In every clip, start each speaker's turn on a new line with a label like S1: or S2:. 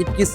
S1: 21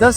S2: 10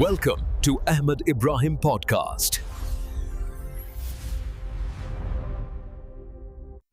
S3: Welcome to Ahmed Ibrahim Podcast.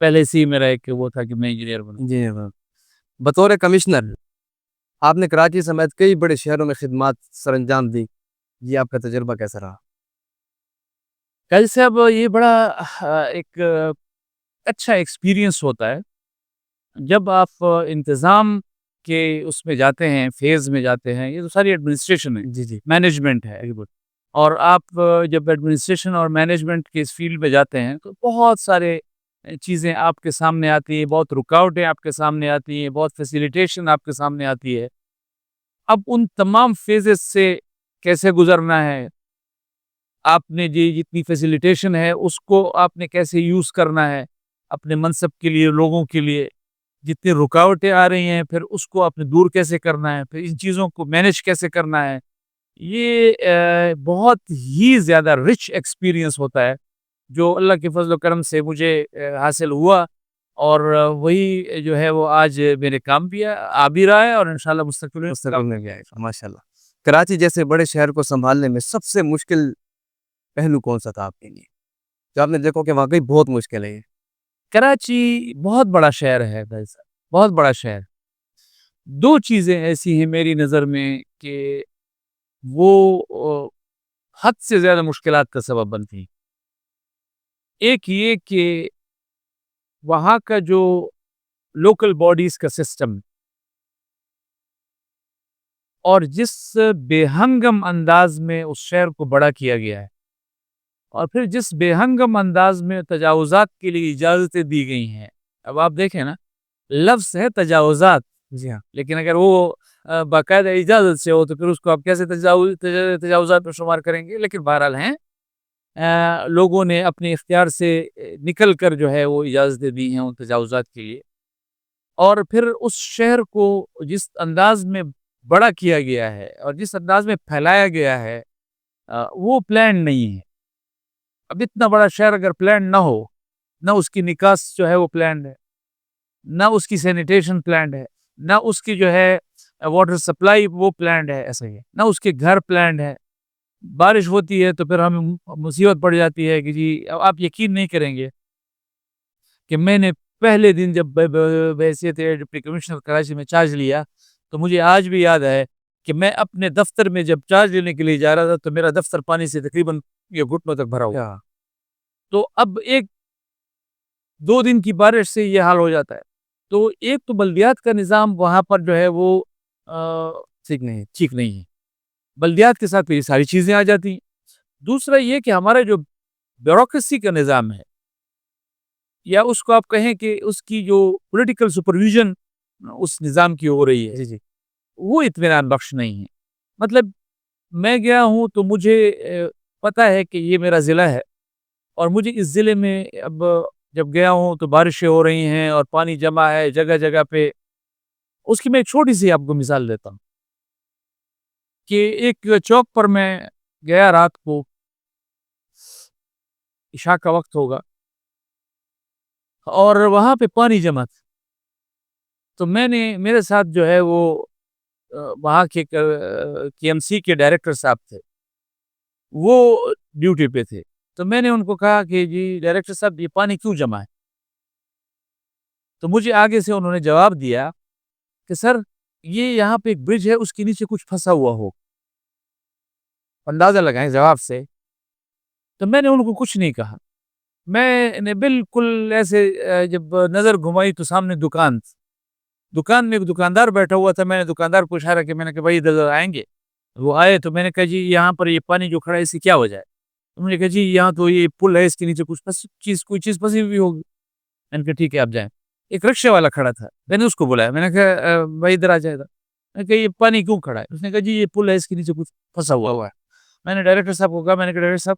S2: پہلے سے ہی میرا ایک وہ تھا کہ میں انجینئر بنوں.
S1: جی ہاں. بطور کمشنر آپ نے کراچی سمیت کئی بڑے شہروں میں خدمات سر انجام دی. یہ آپ کا تجربہ کیسا رہا؟
S2: قاضی صاحب یہ بڑا ایک اچھا ایکسپیرینس ہوتا ہے جب آپ انتظام کے اس میں جاتے ہیں، فیز میں جاتے ہیں. یہ تو ساری ایڈمنسٹریشن ہے،
S1: جی جی
S2: مینجمنٹ ہے. اور آپ جب ایڈمنسٹریشن اور مینجمنٹ کے اس فیلڈ میں جاتے ہیں تو بہت سارے چیزیں آپ کے سامنے آتی ہیں، بہت رکاوٹیں آپ کے سامنے آتی ہیں، بہت فیسیلیٹیشن آپ کے سامنے آتی ہے. اب ان تمام فیزز سے کیسے گزرنا ہے، آپ نے جتنی فیسیلیٹیشن ہے اس کو آپ نے کیسے یوز کرنا ہے اپنے منصب کے لیے، لوگوں کے لیے. جتنی رکاوٹیں آ رہی ہیں پھر اس کو آپ نے دور کیسے کرنا ہے، پھر ان چیزوں کو مینیج کیسے کرنا ہے. یہ بہت ہی زیادہ رچ ایکسپیرینس ہوتا ہے جو اللہ کے فضل و کرم سے مجھے حاصل ہوا. اور وہی جو ہے وہ آج میرے کام بھی آ بھی رہا ہے اور انشاءاللہ
S1: مستقبل میں بھی آئے گا. ماشاء اللہ. کراچی جیسے بڑے شہر کو سنبھالنے میں سب سے مشکل پہلو کون سا تھا آپ کے لیے جو آپ نے دیکھو کہ واقعی بہت مشکل ہے یہ؟
S2: کراچی بہت بڑا شہر ہے بھائی صاحب، بہت بڑا شہر. دو چیزیں ایسی ہیں میری نظر میں کہ وہ حد سے زیادہ مشکلات کا سبب بنتی ہیں. ایک یہ کہ وہاں کا جو لوکل باڈیز کا سسٹم اور جس بے ہنگم انداز میں اس شہر کو بڑا کیا گیا ہے اور پھر جس بے ہنگم انداز میں تجاوزات کے لیے اجازتیں دی گئی ہیں. اب آپ دیکھیں نا، لفظ ہے تجاوزات،
S1: جی ہاں.
S2: لیکن اگر وہ باقاعدہ اجازت سے ہو تو پھر اس کو آپ کیسے تجاوزات میں شمار کریں گے. لیکن بہرحال ہیں، لوگوں نے اپنے اختیار سے نکل کر جو ہے وہ اجازتیں دی ہیں ان تجاوزات کے لیے. اور پھر اس شہر کو جس انداز میں بڑا کیا گیا ہے اور جس انداز میں پھیلایا گیا ہے وہ پلان نہیں ہے. اب اتنا بڑا شہر اگر پلان نہ ہو، نہ اس کی نکاس جو ہے وہ پلانڈ ہے، نہ اس کی سینیٹیشن پلانڈ ہے، نہ اس کی جو ہے واٹر سپلائی وہ پلانڈ ہے، ایسا ہی ہے، نہ اس کے گھر پلانڈ ہے. بارش ہوتی ہے تو پھر ہمیں مصیبت پڑ جاتی ہے کہ جی آپ یقین نہیں کریں گے کہ میں نے پہلے دن جب بحیثیت ڈپٹی کمشنر کراچی میں چارج لیا تو مجھے آج بھی یاد ہے کہ میں اپنے دفتر میں جب چارج لینے کے لیے جا رہا تھا تو میرا دفتر پانی سے تقریباً یہ گھٹنوں تک بھرا ہوا. تو اب ایک دو دن کی بارش سے یہ حال ہو جاتا ہے. تو ایک تو بلدیات کا نظام وہاں پر جو ہے وہ ٹھیک نہیں ہے. بلدیات کے ساتھ یہ ساری چیزیں آ جاتی ہیں. دوسرا یہ کہ ہمارا جو بیوروکریسی کا نظام ہے یا اس کو آپ کہیں کہ اس کی جو پولیٹیکل سپرویژن اس نظام کی ہو رہی ہے
S1: جی
S2: وہ اطمینان بخش نہیں ہے. مطلب میں گیا ہوں تو مجھے پتا ہے کہ یہ میرا ضلع ہے اور مجھے اس ضلع میں اب جب گیا ہوں تو بارشیں ہو رہی ہیں اور پانی جمع ہے جگہ جگہ پہ. اس کی میں ایک چھوٹی سی آپ کو مثال دیتا ہوں کہ ایک چوک پر میں گیا رات کو، عشاء کا وقت ہوگا اور وہاں پہ پانی جمع تھا. تو میرے ساتھ جو ہے وہ وہاں کے KMC کے ڈائریکٹر صاحب تھے، وہ ڈیوٹی پہ تھے. تو میں نے ان کو کہا کہ جی ڈائریکٹر صاحب یہ پانی کیوں جمع ہے؟ تو مجھے آگے سے انہوں نے جواب دیا کہ سر یہ یہاں پہ ایک برج ہے، اس کے نیچے کچھ پھنسا ہوا ہو. اندازہ لگائیں جواب سے. تو میں نے ان کو کچھ نہیں کہا. میں نے بالکل ایسے جب نظر گھمائی تو سامنے دکان میں ایک دکاندار بیٹھا ہوا تھا. میں نے دکاندار کو اشارہ کیا، میں نے کہا بھائی ادھر آئیں گے. وہ آئے تو میں نے کہا جی یہاں پر یہ پانی جو کھڑا ہے اس کی کیا وجہ ہے؟ انہوں نے کہا جی یہاں تو یہ پل ہے، اس کے نیچے کچھ کوئی چیز پھنسی ہوئی ہوگی. میں نے کہا ٹھیک ہے آپ جائیں. ایک رکشے والا کھڑا تھا، میں نے اس کو بلایا، میں نے کہا بھائی ادھر آ جائے گا. میں نے کہا یہ پانی کیوں کھڑا ہے؟ اس نے کہا جی یہ پل ہے، اس کے نیچے کچھ پھنسا ہوا ہے. میں نے ڈائریکٹر صاحب کو کہا، میں نے کہا ڈائریکٹر صاحب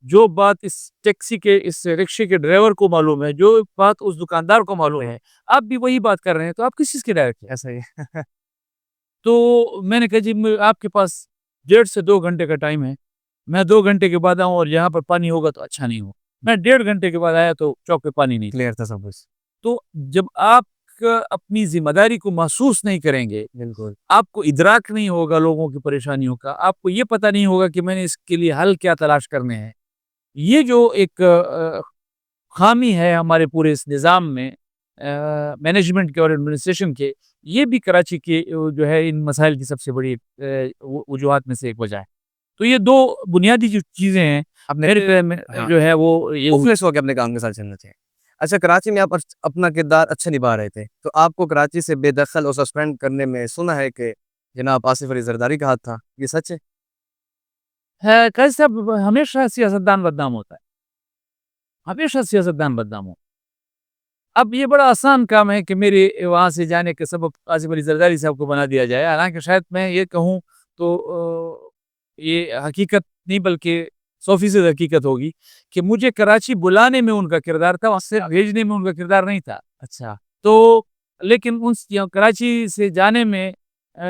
S2: جو بات اس ٹیکسی کے اس رکشے کے ڈرائیور کو معلوم ہے، جو بات اس دکاندار کو معلوم ہے، آپ بھی وہی بات کر رہے ہیں، تو آپ کس چیز کے ڈائریکٹر ہیں؟ ایسا ہی. تو میں نے کہا جی آپ کے پاس 1.5 سے 2 گھنٹے کا ٹائم ہے، میں 2 گھنٹے کے بعد آؤں اور یہاں پر پانی ہوگا تو اچھا نہیں ہو. میں 1.5 گھنٹے کے بعد آیا تو چوک پہ پانی نہیں
S1: کلیئر تھا سب کچھ.
S2: تو جب آپ اپنی ذمہ داری کو محسوس نہیں کریں گے،
S1: بالکل.
S2: آپ کو ادراک نہیں ہوگا لوگوں کی پریشانیوں کا، آپ کو یہ پتہ نہیں ہوگا کہ میں نے اس کے لیے حل کیا تلاش کرنے ہیں. یہ جو ایک خامی ہے ہمارے پورے اس نظام میں مینجمنٹ کے اور ایڈمنسٹریشن کے، یہ بھی کراچی کے جو ہے ان مسائل کی سب سے بڑی وجوہات میں سے ایک وجہ ہے. تو یہ دو بنیادی جو چیزیں ہیں میرے خیال میں جو ہے وہ
S1: مخلص ہو کے اپنے کام کے ساتھ چلنا چاہیے. اچھا کراچی میں آپ اپنا کردار اچھا نبھا رہے تھے، تو آپ کو کراچی سے بے دخل اور سسپینڈ کرنے میں سنا ہے کہ جناب آصف علی زرداری کا ہاتھ تھا، یہ سچ ہے؟
S2: قاضی صاحب ہمیشہ سیاستدان بدنام ہوتا ہے، ہمیشہ سیاستدان بدنام ہوتا ہے. اب یہ بڑا آسان کام ہے کہ میرے وہاں سے جانے کے سبب آصف علی زرداری صاحب کو بنا دیا جائے، حالانکہ شاید میں یہ کہوں تو یہ حقیقت نہیں بلکہ 100% حقیقت ہوگی کہ مجھے کراچی بلانے میں ان کا کردار تھا، وہاں سے بھیجنے میں ان کا کردار نہیں تھا.
S1: اچھا.
S2: تو لیکن کراچی سے جانے میں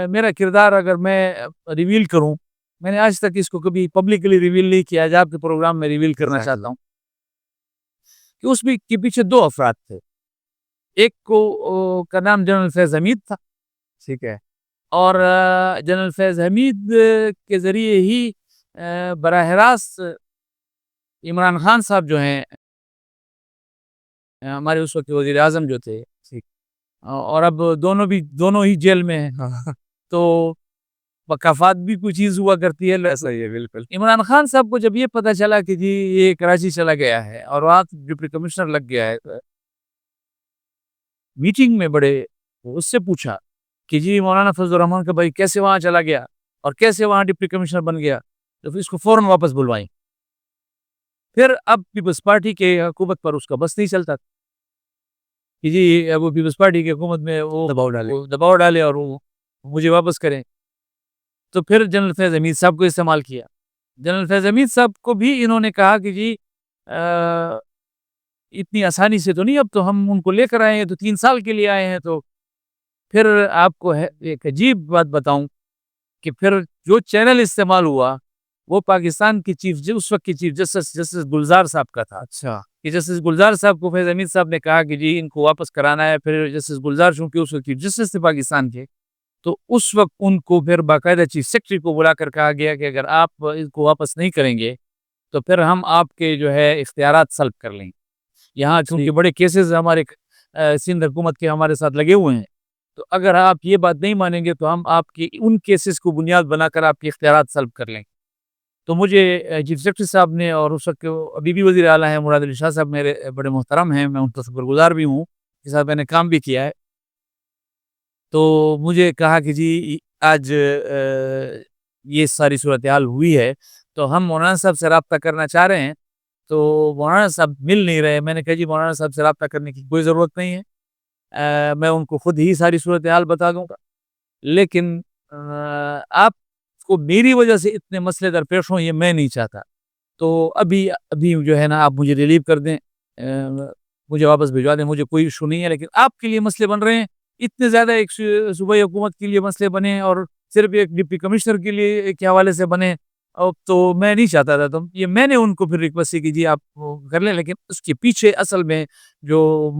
S2: میرا کردار اگر میں ریویل کروں، میں نے آج تک اس کو کبھی پبلکلی ریویل نہیں کیا، آج آپ کے پروگرام میں ریویل کرنا چاہتا ہوں کہ اس میں کے پیچھے دو افراد تھے. ایک کو کا نام جنرل فیض حمید تھا،
S1: ٹھیک ہے.
S2: اور جنرل فیض حمید کے ذریعے ہی براہ راست عمران خان صاحب جو ہیں ہمارے اس وقت وزیر اعظم جو تھے، اور اب دونوں ہی جیل میں ہیں، تو وقافات بھی کوئی چیز ہوا کرتی ہے.
S1: ایسا ہی ہے بالکل.
S2: عمران خان صاحب کو جب یہ پتا چلا کہ جی یہ کراچی چلا گیا ہے اور وہاں ڈپٹی کمشنر لگ گیا ہے، میٹنگ میں بڑے اس سے پوچھا کہ جی مولانا فضل الرحمان کا بھائی کیسے وہاں چلا گیا اور کیسے وہاں ڈپٹی کمشنر بن گیا، تو پھر اس کو فوراً واپس بلوائیں. پھر اب پیپلز پارٹی کے حکومت پر اس کا بس نہیں چلتا کہ جی وہ پیپلز پارٹی کی حکومت میں وہ دباؤ ڈالے اور وہ مجھے واپس کریں. تو پھر جنرل فیض حمید صاحب کو استعمال کیا. جنرل فیض حمید صاحب کو بھی انہوں نے کہا کہ جی اتنی آسانی سے تو نہیں، اب تو ہم ان کو لے کر آئے ہیں، تو 3 سال کے لیے آئے ہیں. تو پھر آپ کو ایک عجیب بات بتاؤں کہ پھر جو چینل استعمال ہوا وہ پاکستان کی اس وقت کی چیف جسٹس گلزار صاحب کا تھا.
S1: اچھا.
S2: کہ جسٹس گلزار صاحب کو فیض حمید صاحب نے کہا کہ جی ان کو واپس کرانا ہے. پھر جسٹس گلزار چونکہ اس وقت چیف جسٹس تھے پاکستان کے، تو اس وقت ان کو پھر باقاعدہ چیف سیکرٹری کو بلا کر کہا گیا کہ اگر آپ ان کو واپس نہیں کریں گے تو پھر ہم آپ کے جو ہے اختیارات سلب کر لیں گے. یہاں چونکہ بڑے کیسز ہمارے سندھ حکومت کے ہمارے ساتھ لگے ہوئے ہیں، تو اگر آپ یہ بات نہیں مانیں گے تو ہم آپ کی ان کیسز کو بنیاد بنا کر آپ کے اختیارات سلب کر لیں گے. تو مجھے چیف سیکرٹری صاحب نے، اور اس وقت ابھی بھی وزیر اعلیٰ ہیں مراد علی شاہ صاحب، میرے بڑے محترم ہیں، میں ان کا شکر گزار بھی ہوں، کے ساتھ میں نے کام بھی کیا ہے. تو مجھے کہا کہ جی آج یہ ساری صورتحال ہوئی ہے تو ہم مولانا صاحب سے رابطہ کرنا چاہ رہے ہیں. تو مولانا صاحب مل نہیں رہے. میں نے کہا جی مولانا صاحب سے رابطہ کرنے کی کوئی ضرورت نہیں ہے، میں ان کو خود ہی ساری صورتحال بتا دوں گا، لیکن آپ کو میری وجہ سے اتنے مسئلے درپیش ہوں یہ میں نہیں چاہتا. تو ابھی جو ہے نا آپ مجھے ریلیو کر دیں، مجھے واپس بھجوا دیں، مجھے کوئی ایشو نہیں ہے. لیکن آپ کے لیے مسئلے بن رہے ہیں اتنے زیادہ، ایک صوبائی حکومت کے لیے مسئلے بنے اور صرف ایک ڈپٹی کمشنر کے لیے کے حوالے سے بنے، تو میں نہیں چاہتا تھا. تو یہ میں نے ان کو پھر ریکویسٹ کی جی آپ کر لیں، لیکن اس کے پیچھے اصل میں جو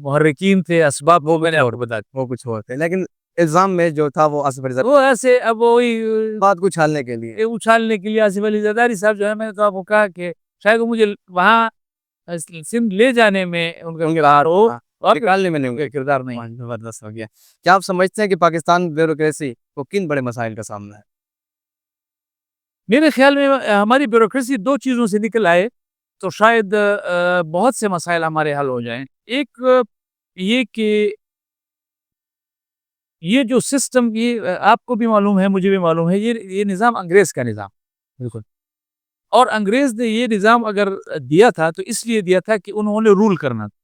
S2: محرکین تھے، اسباب، وہ میں نے اور بتا دیا،
S1: وہ کچھ اور تھے. لیکن الزام میں جو تھا وہ آصف علی زرداری
S2: وہ ایسے اب وہی
S1: بات کو اچھالنے کے لیے
S2: اچھالنے کے لیے آصف علی زرداری صاحب جو ہے، میں نے تو آپ کو کہا کہ شاید وہ مجھے وہاں سندھ لے جانے میں ان کا کردار ہو اور
S1: نکالنے میں نہیں
S2: ان کا کردار نہیں.
S1: زبردست ہو گیا. کیا آپ سمجھتے ہیں کہ پاکستان بیوروکریسی کو کن بڑے مسائل کا سامنا ہے؟
S2: میرے خیال میں ہماری بیوروکریسی 2 چیزوں سے نکل آئے تو شاید بہت سے مسائل ہمارے حل ہو جائیں. ایک یہ کہ یہ جو سسٹم، یہ آپ کو بھی معلوم ہے، مجھے بھی معلوم ہے، یہ نظام انگریز کا نظام بالکل. اور انگریز نے یہ نظام اگر دیا تھا تو اس لیے دیا تھا کہ انہوں نے رول کرنا تھا،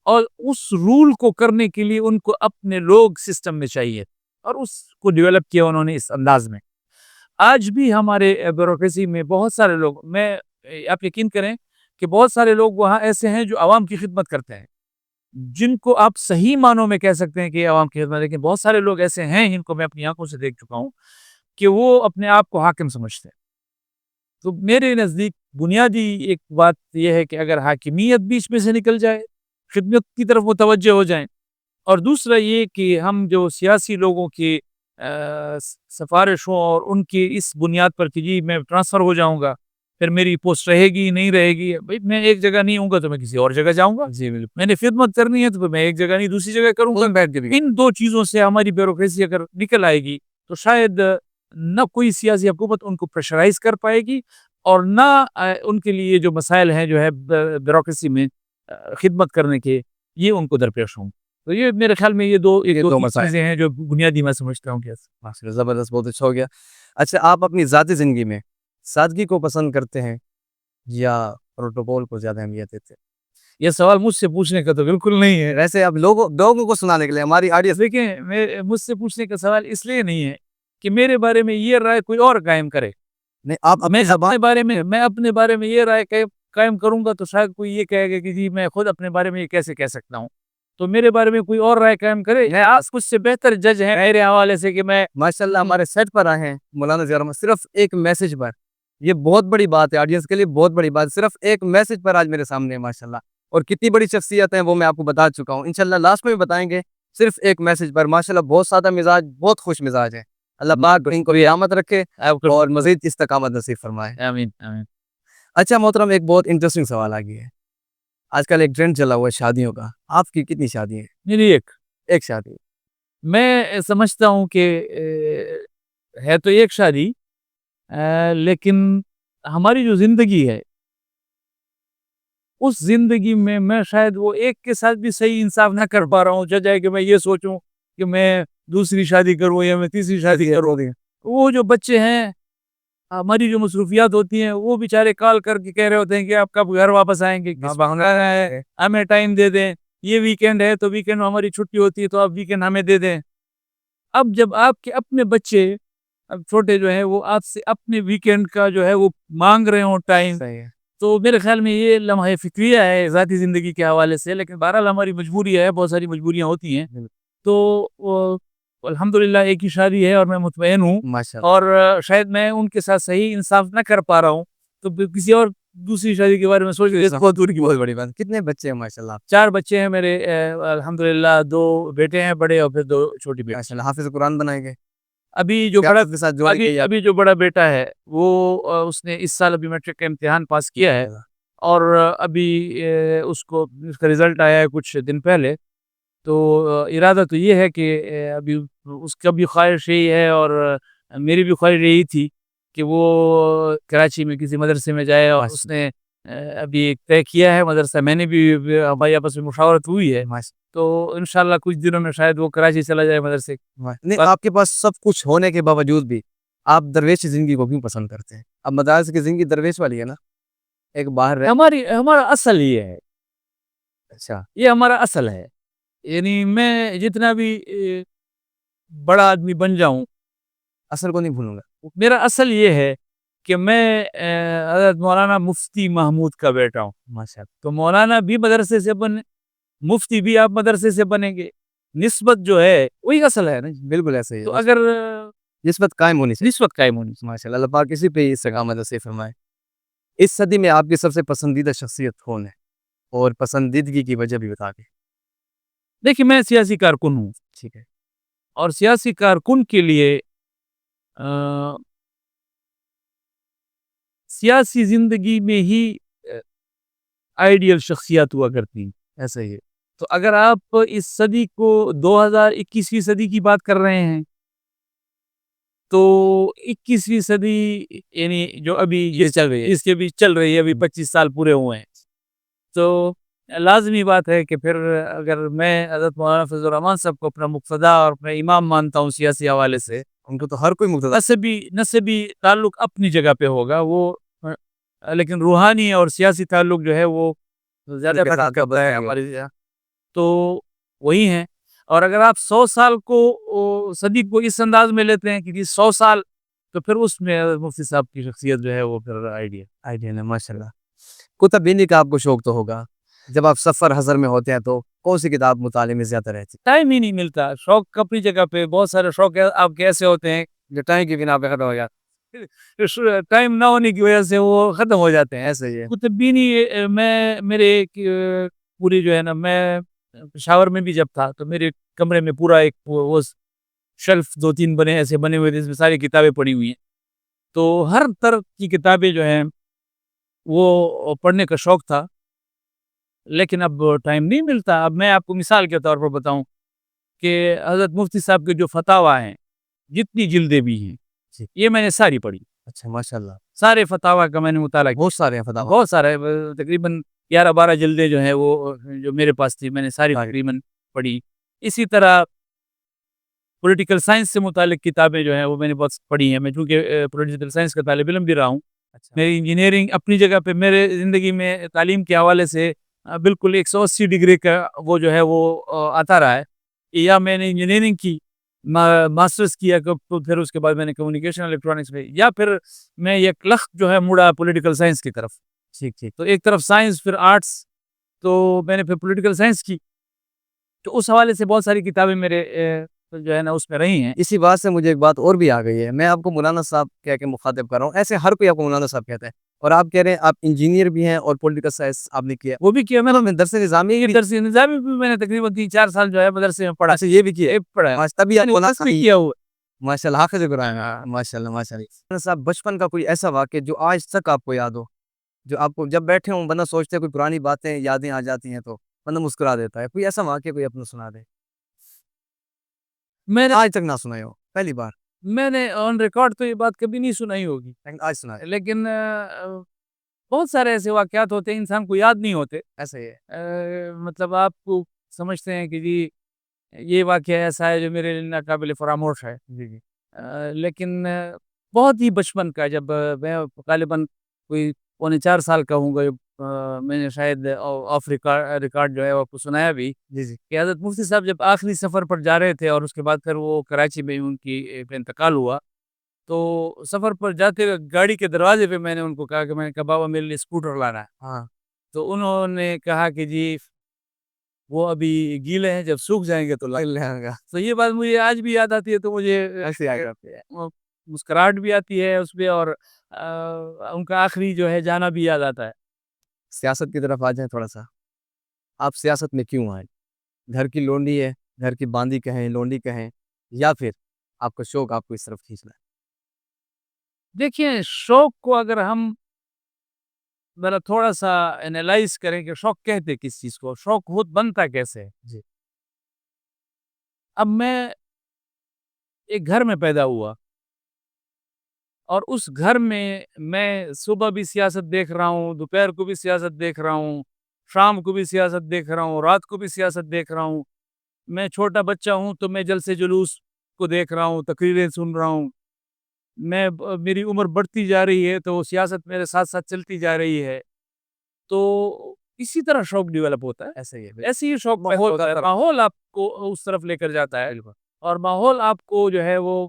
S2: اور اس رول کو کرنے کے لیے ان کو اپنے لوگ سسٹم میں چاہیے، اور اس کو ڈیولپ کیا انہوں نے اس انداز میں. آج بھی ہمارے بیوروکریسی میں بہت سارے لوگ، آپ یقین کریں کہ بہت سارے لوگ وہاں ایسے ہیں جو عوام کی خدمت کرتے ہیں، جن کو آپ صحیح معنوں میں کہہ سکتے ہیں کہ یہ عوام کی خدمت. لیکن بہت سارے لوگ ایسے ہیں جن کو میں اپنی آنکھوں سے دیکھ چکا ہوں کہ وہ اپنے آپ کو حاکم سمجھتے ہیں. تو میرے نزدیک بنیادی ایک بات یہ ہے کہ اگر حاکمیت بیچ میں سے نکل جائے، خدمت کی طرف متوجہ ہو جائیں، اور دوسرا یہ کہ ہم جو سیاسی لوگوں کی سفارشوں اور ان کی اس بنیاد پر کہ جی میں ٹرانسفر ہو جاؤں گا پھر میری پوسٹ رہے گی نہیں رہے گی. بھائی میں ایک جگہ نہیں ہوں گا تو میں کسی اور جگہ جاؤں گا.
S1: جی بالکل.
S2: میں نے خدمت کرنی ہے تو پھر میں ایک جگہ نہیں دوسری جگہ کروں گا.
S1: بیٹھ کے بھی
S2: ان دو چیزوں سے ہماری بیوروکریسی اگر نکل آئے گی تو شاید نہ کوئی سیاسی حکومت ان کو پریشرائز کر پائے گی اور نہ ان کے لیے جو مسائل ہیں جو ہے بیوروکریسی میں خدمت کرنے کے یہ ان کو درپیش ہوں. تو یہ میرے خیال میں یہ دو چیزیں ہیں جو بنیادی میں سمجھتا ہوں کہ
S1: زبردست, بہت اچھا ہو گیا. اچھا, آپ اپنی ذاتی زندگی میں سادگی کو پسند کرتے ہیں یا پروٹوکول کو زیادہ اہمیت دیتے ہیں؟
S2: یہ سوال مجھ سے پوچھنے کا تو بالکل نہیں ہے.
S1: ویسے اب لوگوں کو سنانے کے لیے ہماری آڈینس.
S2: دیکھیں مجھ سے پوچھنے کا سوال اس لیے نہیں ہے کہ میرے بارے میں یہ رائے کوئی اور قائم کرے.
S1: نہیں, آپ
S2: میں اپنے بارے میں یہ رائے قائم کروں گا تو شاید کوئی یہ کہے گا کہ جی میں خود اپنے بارے میں یہ کیسے کہہ سکتا ہوں. تو میرے بارے میں کوئی اور رائے قائم کرے. آپ کچھ سے بہتر جج ہیں میرے حوالے سے کہ میں
S1: ماشاءاللہ ہمارے سیٹ پر آئے ہیں مولانا ضیاء الرحمن صرف ایک میسج پر. یہ بہت بڑی بات ہے آڈینس کے لیے, بہت بڑی بات. صرف ایک میسج پر آج میرے سامنے ہے ماشاءاللہ. اور کتنی بڑی شخصیت ہیں وہ میں آپ کو بتا چکا ہوں, انشاءاللہ لاسٹ میں بھی بتائیں گے. صرف ایک میسج پر ماشاءاللہ بہت سادہ مزاج, بہت خوش مزاج ہے. اللہ پاک ان کو بھی رحمت رکھے اور مزید استقامت نصیب فرمائے.
S2: آمین آمین.
S1: اچھا محترم, ایک بہت انٹرسٹنگ سوال آ گیا ہے. آج کل ایک ٹرینڈ چلا ہوا ہے شادیوں کا. آپ کی کتنی شادی ہیں؟
S2: میری
S1: ایک شادی.
S2: میں سمجھتا ہوں کہ ہے تو ایک شادی, لیکن ہماری جو زندگی ہے اس زندگی میں شاید وہ ایک کے ساتھ بھی صحیح انصاف نہ کر پا رہا ہوں. جائے کہ میں یہ سوچوں کہ میں دوسری شادی کروں یا میں تیسری شادی کروں. وہ جو بچے ہیں, ہماری جو مصروفیات ہوتی ہیں, وہ بیچارے کال کر کے کہہ رہے ہوتے ہیں کہ آپ کب گھر واپس آئیں گے, ہمیں ٹائم دے دیں. یہ ویکینڈ ہے تو ویکینڈ ہماری چھٹی ہوتی ہے تو آپ ویکینڈ ہمیں دے دیں. اب جب آپ کے اپنے بچے اب چھوٹے جو ہیں وہ آپ سے اپنے ویکینڈ کا جو ہے وہ مانگ رہے ہوں ٹائم, تو میرے خیال میں یہ لمحہ فکریہ ہے ذاتی زندگی کے حوالے سے. لیکن بہرحال ہماری مجبوری ہے, بہت ساری مجبوریاں ہوتی ہیں. تو الحمدللہ ایک ہی شادی ہے اور میں مطمئن ہوں, اور شاید میں ان کے ساتھ صحیح انصاف نہ کر پا رہا ہوں تو کسی اور دوسری شادی کے بارے میں سوچ رہے.
S1: بہت دور کی بہت بڑی بات. کتنے بچے ہیں ماشاءاللہ؟
S2: 4 بچے ہیں میرے الحمدللہ. 2 بیٹے ہیں بڑے اور پھر 2 چھوٹی بیٹی.
S1: ماشاءاللہ, حافظ قرآن بنائیں گے.
S2: ابھی جو بڑا بیٹا ہے وہ اس نے اس سال ابھی میٹرک کا امتحان پاس کیا ہے, اور ابھی اس کا رزلٹ آیا ہے کچھ دن پہلے. تو ارادہ تو یہ ہے کہ ابھی اس کا بھی خواہش یہی ہے اور میری بھی خواہش یہی تھی کہ وہ کراچی میں کسی مدرسے میں جائے, اور اس نے ابھی طے کیا ہے مدرسہ. میں نے بھی ہماری آپس میں مشاورت ہوئی ہے, تو انشاءاللہ کچھ دنوں میں شاید وہ کراچی چلا جائے مدرسے.
S1: نہیں, آپ کے پاس سب کچھ ہونے کے باوجود بھی آپ درویش زندگی کو کیوں پسند کرتے ہیں؟ اب مدارس کی زندگی درویش والی ہے نا, ایک باہر ہے.
S2: ہمارا اصل یہ ہے.
S1: اچھا,
S2: یہ ہمارا اصل ہے. یعنی میں جتنا بھی بڑا آدمی بن جاؤں
S1: اصل کو نہیں بھولوں گا.
S2: میرا اصل یہ ہے کہ میں حضرت مولانا مفتی محمود کا بیٹا ہوں.
S1: ماشاءاللہ.
S2: تو مولانا بھی مدرسے سے بنے, مفتی بھی آپ مدرسے سے بنیں گے. نسبت جو ہے وہی اصل ہے نا.
S1: بالکل ایسے ہی ہے.
S2: تو اگر
S1: نسبت قائم ہونی چاہیے.
S2: نسبت قائم ہونی چاہیے.
S1: ماشاءاللہ, اللہ پاک کسی پہ استقامت نصیب فرمائے. اس صدی میں آپ کی سب سے پسندیدہ شخصیت کون ہے, اور پسندیدگی کی وجہ بھی بتا دیں.
S2: دیکھیں میں سیاسی کارکن ہوں,
S1: ٹھیک ہے,
S2: اور سیاسی کارکن کے لیے سیاسی زندگی میں ہی آئیڈیل شخصیات ہوا کرتی ہیں.
S1: ایسا ہی ہے.
S2: تو اگر آپ اس صدی کو 2021ویں صدی کی بات کر رہے ہیں تو 21ویں صدی یعنی جو ابھی یہ چل رہی ہے, اس کے بھی چل رہی ہے, ابھی 25 سال پورے ہوئے ہیں. تو لازمی بات ہے کہ پھر اگر میں حضرت مولانا فضل الرحمان صاحب کو اپنا مقتدا اور اپنا امام مانتا ہوں سیاسی حوالے سے,
S1: ان کو تو ہر کوئی مقتدا.
S2: نسبی تعلق اپنی جگہ پہ ہوگا وہ, لیکن روحانی اور سیاسی تعلق جو ہے وہ زیادہ کرتا ہے ہماری. تو وہی ہیں. اور اگر آپ 100 سال کو صدی کو اس انداز میں لیتے ہیں کہ 100 سال, تو پھر اس میں مفتی صاحب کی شخصیت جو ہے وہ پھر
S1: آئیڈیا ہے. ماشاءاللہ. کتب بینی کا آپ کو شوق تو ہوگا. جب آپ سفر حضر میں ہوتے ہیں تو کون سی کتاب مطالعے میں زیادہ رہتی؟
S2: ٹائم ہی نہیں ملتا. شوق اپنی جگہ پہ بہت سارے شوق آپ کے ایسے ہوتے ہیں جو ٹائم کی بنا پہ ختم ہو جاتے, ٹائم نہ ہونے کی وجہ سے وہ ختم ہو جاتے ہیں.
S1: ایسا ہی ہے.
S2: کتب بینی میں میرے پوری جو ہے نا, میں پشاور میں بھی جب تھا تو میرے کمرے میں پورا ایک وہ شیلف 2-3 بنے ایسے بنے ہوئے تھے, اس میں ساری کتابیں پڑھی ہوئی ہیں. تو ہر طرح کی کتابیں جو ہیں وہ پڑھنے کا شوق تھا، لیکن اب ٹائم نہیں ملتا. اب میں آپ کو مثال کے طور پر بتاؤں کہ حضرت مفتی صاحب کے جو فتاویٰ ہیں، جتنی جلدیں بھی ہیں، یہ میں نے ساری پڑھی.
S1: اچھا ماشاء اللہ،
S2: سارے فتاویٰ کا میں نے مطالعہ کیا.
S1: بہت سارے ہیں فتح.
S2: بہت سارے، تقریباً 11-12 جلدیں جو ہیں وہ جو میرے پاس تھی، میں نے ساری تقریباً پڑھی. اسی طرح پولیٹیکل سائنس سے متعلق کتابیں جو ہیں وہ میں نے بہت پڑھی ہیں. میں چونکہ پولیٹیکل سائنس کا طالب علم بھی رہا ہوں. میری انجینئرنگ اپنی جگہ پہ میرے زندگی میں تعلیم کے حوالے سے بالکل 180 ڈگری کا وہ جو ہے وہ آتا رہا ہے. یا میں نے انجینئرنگ کی، ماسٹرز کیا، تو پھر اس کے بعد میں نے کمیونیکیشن الیکٹرانکس میں، یا پھر میں یک لخت جو ہے مڑا پولیٹیکل سائنس کی طرف. ٹھیک. تو ایک طرف سائنس، پھر آرٹس، تو میں نے پھر پولیٹیکل سائنس کی. تو اس حوالے سے بہت ساری کتابیں میرے جو ہے نا اس میں رہی ہیں.
S1: اسی بات سے مجھے ایک بات اور بھی آ گئی ہے. میں آپ کو مولانا صاحب کہہ کے مخاطب کر رہا ہوں، ایسے ہر کوئی آپ کو مولانا صاحب کہتا ہے، اور آپ کہہ رہے ہیں آپ انجینئر بھی ہیں اور پولیٹیکل سائنس آپ نے کیا.
S2: وہ بھی کیا میں نے.
S1: درس نظامی
S2: یہ درس نظامی بھی میں نے تقریباً 3-4 سال جو ہے مدرسے میں پڑھا.
S1: اچھا یہ بھی کیا
S2: پڑھا
S1: تبھی
S2: کیا ہوا.
S1: ماشاء اللہ حافظ قرآن. ماشاء اللہ ماشاء اللہ. مولانا صاحب بچپن کا کوئی ایسا واقعہ جو آج تک آپ کو یاد ہو، جو آپ کو جب بیٹھے ہوں بندہ سوچتے ہیں کوئی پرانی باتیں یادیں آ جاتی ہیں تو بندہ مسکرا دیتا ہے، کوئی ایسا واقعہ کوئی اپنا سنا دے
S2: میں نے
S1: آج تک نہ سنائے ہو، پہلی بار
S2: میں نے آن ریکارڈ تو یہ بات کبھی نہیں سنائی ہوگی،
S1: آج سنا ہے.
S2: لیکن بہت سارے ایسے واقعات ہوتے ہیں انسان کو یاد نہیں ہوتے.
S1: ایسا ہی ہے.
S2: مطلب آپ کو سمجھتے ہیں کہ جی یہ واقعہ ایسا ہے جو میرے لیے ناقابل فراموش ہے.
S1: جی
S2: لیکن بہت ہی بچپن کا، جب میں غالباً کوئی 3.25 سال کا ہوں گا، میں نے شاید آف ریکارڈ جو ہے وہ آپ کو سنایا بھی
S1: جی
S2: کہ حضرت مفتی صاحب جب آخری سفر پر جا رہے تھے اور اس کے بعد پھر وہ کراچی میں ان کی انتقال ہوا، تو سفر پر جاتے ہوئے گاڑی کے دروازے پہ میں نے ان کو کہا کہ میں نے کہا بابا میرے لیے اسکوٹر لانا ہے.
S1: ہاں.
S2: تو انہوں نے کہا کہ جی وہ ابھی گیلے ہیں، جب سوکھ جائیں گے تو
S1: لے گا.
S2: تو یہ بات مجھے آج بھی یاد آتی ہے. تو مجھے
S1: ایسے آ جاتے ہیں.
S2: مسکراہٹ بھی آتی ہے اس پہ، اور ان کا آخری جو ہے جانا بھی یاد آتا ہے.
S1: سیاست کی طرف آ جائیں تھوڑا سا. آپ سیاست میں کیوں آئے؟ گھر کی لونڈی ہے، گھر کی باندی کہیں لونڈی کہیں، یا پھر آپ کا شوق آپ کو اس طرف کھینچنا ہے؟
S2: دیکھیں شوق کو اگر ہم ذرا تھوڑا سا انالائز کریں کہ شوق کہتے کس چیز کو، شوق خود بنتا کیسے ہے.
S1: جی.
S2: اب میں ایک گھر میں پیدا ہوا، اور اس گھر میں صبح بھی سیاست دیکھ رہا ہوں، دوپہر کو بھی سیاست دیکھ رہا ہوں، شام کو بھی سیاست دیکھ رہا ہوں، رات کو بھی سیاست دیکھ رہا ہوں. میں چھوٹا بچہ ہوں تو میں جلسے جلوس کو دیکھ رہا ہوں، تقریریں سن رہا ہوں. میری عمر بڑھتی جا رہی ہے تو سیاست میرے ساتھ ساتھ چلتی جا رہی ہے. تو اسی طرح شوق ڈیولپ ہوتا ہے. ایسے ہی شوق ہوتا ہے. ماحول آپ کو اس طرف لے کر جاتا ہے، اور ماحول آپ کو جو ہے وہ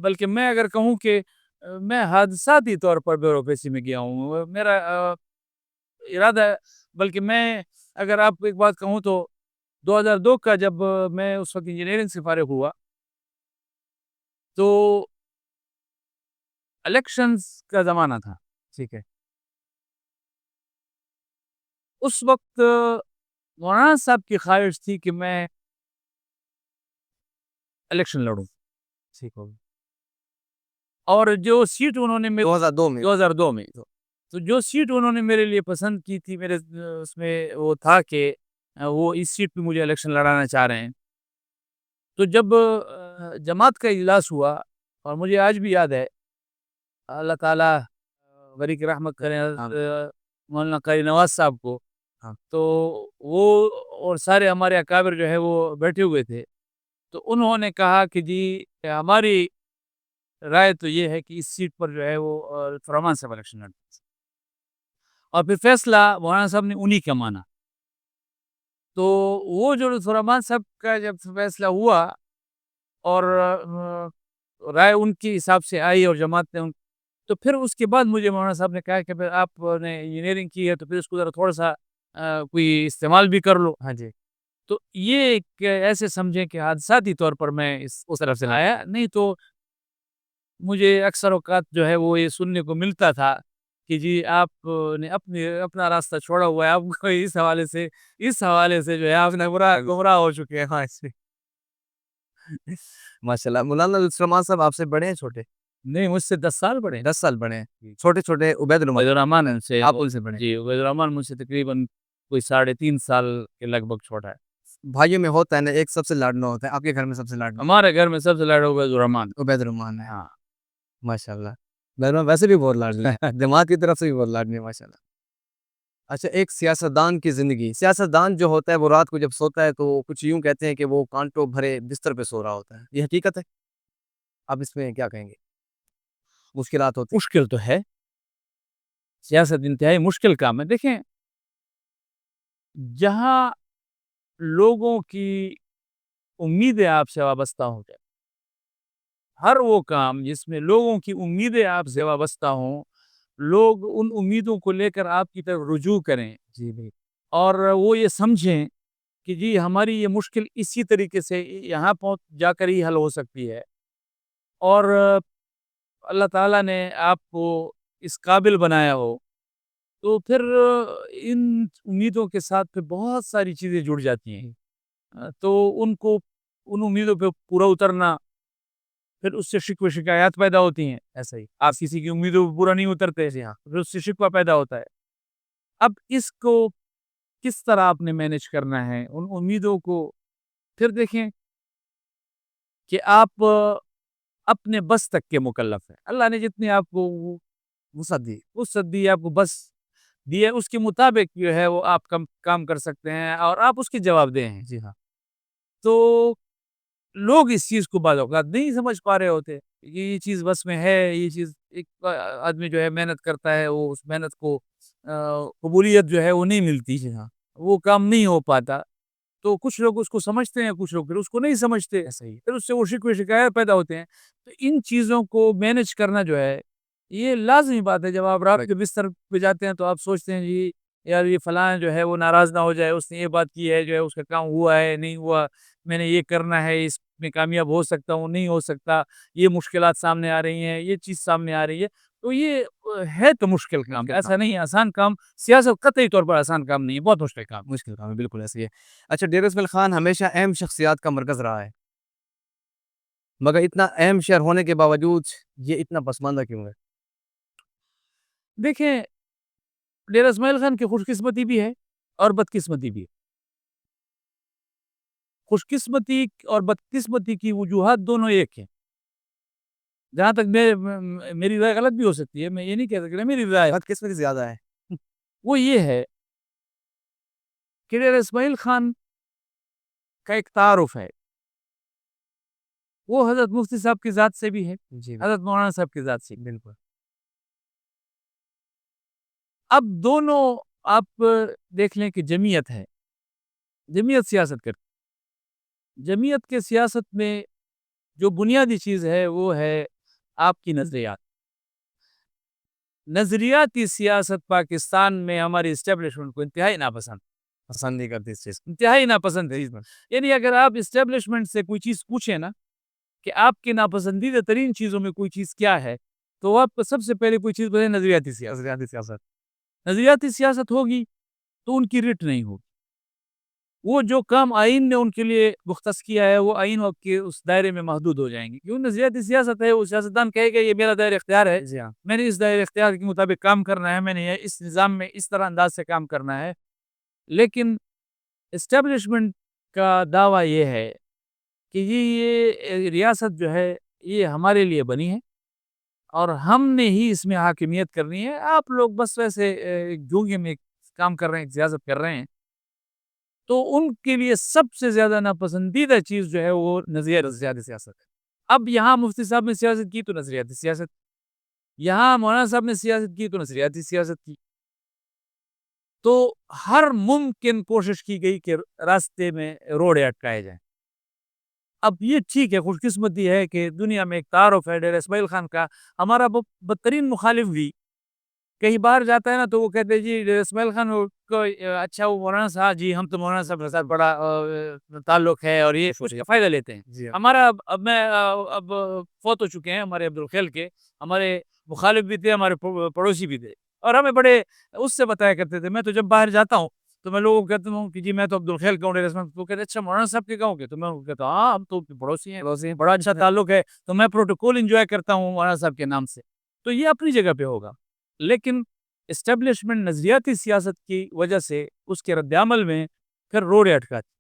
S2: بلکہ میں اگر کہوں کہ میں حادثاتی طور پر بیوروکریسی میں گیا ہوں. میرا ارادہ ہے، بلکہ میں اگر آپ کو ایک بات کہوں تو 2002 کا جب میں اس وقت انجینئرنگ سے فارغ ہوا تو الیکشنز کا زمانہ تھا.
S1: ٹھیک ہے.
S2: اس وقت مولانا صاحب کی خواہش تھی کہ میں الیکشن لڑوں.
S1: ٹھیک ہو.
S2: اور جو سیٹ انہوں نے
S1: 2002 میں
S2: 2002 میں تو جو سیٹ انہوں نے میرے لیے پسند کی تھی، میرے اس میں وہ تھا کہ وہ اس سیٹ پہ مجھے الیکشن لڑانا چاہ رہے ہیں. تو جب جماعت کا اجلاس ہوا، اور مجھے آج بھی یاد ہے، اللہ تعالیٰ غریق رحمت کریں مولانا قاری نواز صاحب کو، تو وہ اور سارے ہمارے اکابر جو ہے وہ بیٹھے ہوئے تھے. تو انہوں نے کہا کہ جی ہماری رائے تو یہ ہے کہ اس سیٹ پر جو ہے وہ فرمان صاحب الیکشن لڑتے ہیں. اور پھر فیصلہ مولانا صاحب نے انہی کا مانا. تو وہ جو فرمان صاحب کا جب فیصلہ ہوا اور رائے ان کے حساب سے آئی اور جماعت نے تو پھر اس کے بعد مجھے مولانا صاحب نے کہا کہ پھر آپ نے انجینئرنگ کی ہے تو پھر اس کو ذرا تھوڑا سا کوئی استعمال بھی کر لو.
S1: ہاں جی.
S2: تو یہ ایک ایسے سمجھیں کہ حادثاتی طور پر میں اس طرف سے آیا. نہیں تو مجھے اکثر اوقات جو ہے وہ یہ سننے کو ملتا تھا کہ جی آپ نے اپنا راستہ چھوڑا ہوا ہے، آپ کو اس حوالے سے جو ہے آپ نے گمراہ ہو چکے ہیں.
S1: ماشاء اللہ. مولانا سلمان صاحب آپ سے بڑے ہیں چھوٹے؟
S2: نہیں مجھ سے 10 سال بڑے ہیں.
S1: 10 سال بڑے ہیں. چھوٹے چھوٹے عبید
S2: عبید
S1: الرحمان
S2: الرحمان ان سے
S1: آپ ان سے بڑے ہیں.
S2: جی عبید الرحمان مجھ سے تقریباً کوئی 3.5 سال کے لگ بھگ چھوٹا ہے.
S1: بھائیوں میں ہوتا ہے نا ایک سب سے لاڈلا ہوتا ہے. آپ کے گھر میں سب سے لاڈلا
S2: ہمارے گھر میں سب سے لاڈلا عبید الرحمان.
S1: عبید الرحمان ہے.
S2: ہاں
S1: ماشاء اللہ. عبید الرحمان ویسے بھی بہت لاڈلا ہے. جماعت کی طرف سے بھی بہت لاڈلی ہے ماشاء اللہ. اچھا ایک سیاستدان کی زندگی. سیاستدان جو ہوتا ہے وہ رات کو جب سوتا ہے تو کچھ یوں کہتے ہیں کہ وہ کانٹوں بھرے بستر پہ سو رہا ہوتا ہے. یہ حقیقت ہے؟ آپ اس میں کیا کہیں گے؟ مشکلات ہوتی
S2: مشکل تو ہے. سیاست انتہائی مشکل کام ہے. دیکھیں جہاں لوگوں کی امیدیں آپ سے وابستہ ہو جائے، ہر وہ کام جس میں لوگوں کی امیدیں آپ سے وابستہ ہوں، لوگ ان امیدوں کو لے کر آپ کی طرف رجوع کریں
S1: جی بھائی.
S2: اور وہ یہ سمجھیں کہ جی ہماری یہ مشکل اسی طریقے سے یہاں پہنچ جا کر ہی حل ہو سکتی ہے، اور اللہ تعالیٰ نے آپ کو اس قابل بنایا ہو، تو پھر ان امیدوں کے ساتھ پھر بہت ساری چیزیں جڑ جاتی ہیں. تو ان امیدوں پہ پورا اترنا، پھر اس سے شکوے شکایات پیدا ہوتی ہیں.
S1: ایسا ہی.
S2: آپ کسی کی امیدوں پہ پورا نہیں اترتے، پھر اس سے شکوہ پیدا ہوتا ہے. اب اس کو کس طرح آپ نے مینج کرنا ہے ان امیدوں کو؟ پھر دیکھیں کہ آپ اپنے بس تک کے مکلف ہیں. اللہ نے جتنی آپ کو وسعت دی، آپ کو بس دی ہے، اس کے مطابق جو ہے وہ آپ کام کر سکتے ہیں اور آپ اس کے جواب دیں ہیں.
S1: جی ہاں.
S2: تو لوگ اس چیز کو بعض اوقات نہیں سمجھ پا رہے ہوتے کہ یہ چیز بس میں ہے. یہ چیز ایک آدمی جو ہے محنت کرتا ہے، وہ اس محنت کو قبولیت جو ہے وہ نہیں ملتی، وہ کام نہیں ہو پاتا. تو کچھ لوگ اس کو سمجھتے ہیں، کچھ لوگ پھر اس کو نہیں سمجھتے، پھر اس سے وہ شکوے شکایت پیدا ہوتے ہیں. تو ان چیزوں کو مینج کرنا جو ہے یہ لازمی بات ہے. جب آپ رات کے بستر پہ جاتے ہیں تو آپ سوچتے ہیں جی یار یہ فلاں جو ہے وہ ناراض نہ ہو جائے، اس نے یہ بات کی ہے، جو ہے اس کا کام ہوا ہے نہیں ہوا، میں نے یہ کرنا ہے، اس میں کامیاب ہو سکتا ہوں نہیں ہو سکتا، یہ مشکلات سامنے آ رہی ہیں، یہ چیز سامنے آ رہی ہے. تو یہ ہے تو مشکل کام، ایسا نہیں ہے آسان کام. سیاست قطعی طور پر آسان کام نہیں ہے، بہت مشکل کام.
S1: مشکل کام ہے، بالکل ایسے ہی ہے. اچھا ڈیرہ اسماعیل خان ہمیشہ اہم شخصیات کا مرکز رہا ہے، مگر اتنا اہم شہر ہونے کے باوجود یہ اتنا پسماندہ کیوں ہے؟
S2: دیکھیں ڈیرہ اسماعیل خان کی خوش قسمتی بھی ہے اور بدقسمتی بھی ہے. خوش قسمتی اور بدقسمتی کی وجوہات دونوں ایک ہیں. جہاں تک میری رائے غلط بھی ہو سکتی ہے، میں یہ نہیں کہہ سکتا، میری رائے
S1: بدقسمتی زیادہ ہے.
S2: وہ یہ ہے کہ ڈیرہ اسماعیل خان کا ایک تعارف ہے، وہ حضرت مفتی صاحب کی ذات سے بھی ہے،
S1: جی
S2: حضرت مولانا صاحب کی ذات سے بھی.
S1: بالکل.
S2: اب دونوں آپ دیکھ لیں کہ جمعیت ہے، جمعیت سیاست کرتی. جمعیت کے سیاست میں جو بنیادی چیز ہے وہ ہے آپ کی نظریات. نظریاتی سیاست پاکستان میں ہماری اسٹیبلشمنٹ کو انتہائی ناپسند
S1: پسند نہیں کرتی اس چیز کو.
S2: انتہائی ناپسند ہے. یعنی اگر آپ اسٹیبلشمنٹ سے کوئی چیز پوچھیں نا کہ آپ کے ناپسندیدہ ترین چیزوں میں کوئی چیز کیا ہے، تو وہ آپ کو سب سے پہلے کوئی چیز بولے نظریاتی سیاست. نظریاتی سیاست ہوگی تو ان کی رٹ نہیں ہوگی. وہ جو کام آئین نے ان کے لیے مختص کیا ہے وہ آئین کے اس دائرے میں محدود ہو جائیں گے. کیوں نظریاتی سیاست ہے، وہ سیاستدان کہے گا یہ میرا دائرہ اختیار ہے،
S1: جی ہاں.
S2: میں نے اس دائرہ اختیار کے مطابق کام کرنا ہے، میں نے اس نظام میں اس طرح انداز سے کام کرنا ہے. لیکن اسٹیبلشمنٹ کا دعویٰ یہ ہے کہ یہ ریاست جو ہے یہ ہمارے لیے بنی ہے اور ہم نے ہی اس میں حاکمیت کرنی ہے، آپ لوگ بس ویسے جونگے میں کام کر رہے ہیں، سیاست کر رہے ہیں. تو ان کے لیے سب سے زیادہ ناپسندیدہ چیز جو ہے وہ نظریاتی سیاست ہے. اب یہاں مفتی صاحب نے سیاست کی تو نظریاتی سیاست، یہاں مولانا صاحب نے سیاست کی تو نظریاتی سیاست کی. تو ہر ممکن کوشش کی گئی کہ راستے میں روڑے اٹکائے جائیں. اب یہ ٹھیک ہے، خوش قسمتی ہے کہ دنیا میں ایک تعارف ہے ڈیرہ اسماعیل خان کا. ہمارا بدترین مخالف بھی کئی بار جاتا ہے نا تو وہ کہتے ہیں جی ڈیرہ اسماعیل خان کو اچھا وہ مولانا صاحب، جی ہم تو مولانا صاحب کے ساتھ بڑا تعلق ہے اور یہ فائدہ لیتے ہیں.
S1: جی ہاں.
S2: ہمارا اب فوت ہو چکے ہیں ہمارے عبدالخیل کے، ہمارے مخالف بھی تھے، ہمارے پڑوسی بھی تھے، اور ہمیں بڑے اس سے بتایا کرتے تھے. میں تو جب باہر جاتا ہوں تو میں لوگوں کو کہتا ہوں کہ جی میں تو عبدالخیل کا ہوں ڈیرہ اسماعیل، تو کہتے ہیں اچھا مولانا صاحب کے گاؤں کے، تو میں ان کو کہتا ہوں ہاں ہم تو پڑوسی ہیں، بڑا اچھا تعلق ہے، تو میں پروٹوکول انجوائے کرتا ہوں مولانا صاحب کے نام سے. تو یہ اپنی جگہ پہ ہوگا، لیکن اسٹیبلشمنٹ نظریاتی سیاست کی وجہ سے اس کے رد عمل میں پھر روڑے اٹکاتی،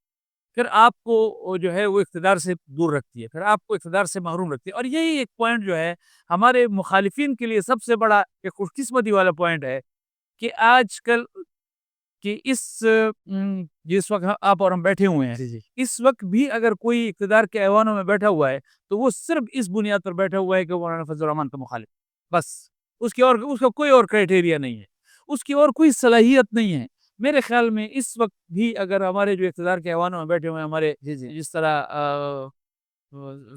S2: پھر آپ کو جو ہے وہ اقتدار سے دور رکھتی ہے، پھر آپ کو اقتدار سے محروم رکھتی ہے. اور یہی ایک پوائنٹ جو ہے ہمارے مخالفین کے لیے سب سے بڑا ایک خوش قسمتی والا پوائنٹ ہے کہ آج کل کہ جس وقت آپ اور ہم بیٹھے ہوئے ہیں، اس وقت بھی اگر کوئی اقتدار کے ایوانوں میں بیٹھا ہوا ہے تو وہ صرف اس بنیاد پر بیٹھا ہوا ہے کہ وہ مولانا فضل الرحمان کا مخالف، بس اس کا کوئی اور کرائٹیریا نہیں ہے، اس کی اور کوئی صلاحیت نہیں ہے. میرے خیال میں اس وقت بھی اگر ہمارے جو اقتدار کے ایوانوں میں بیٹھے ہوئے ہیں، ہمارے جس طرح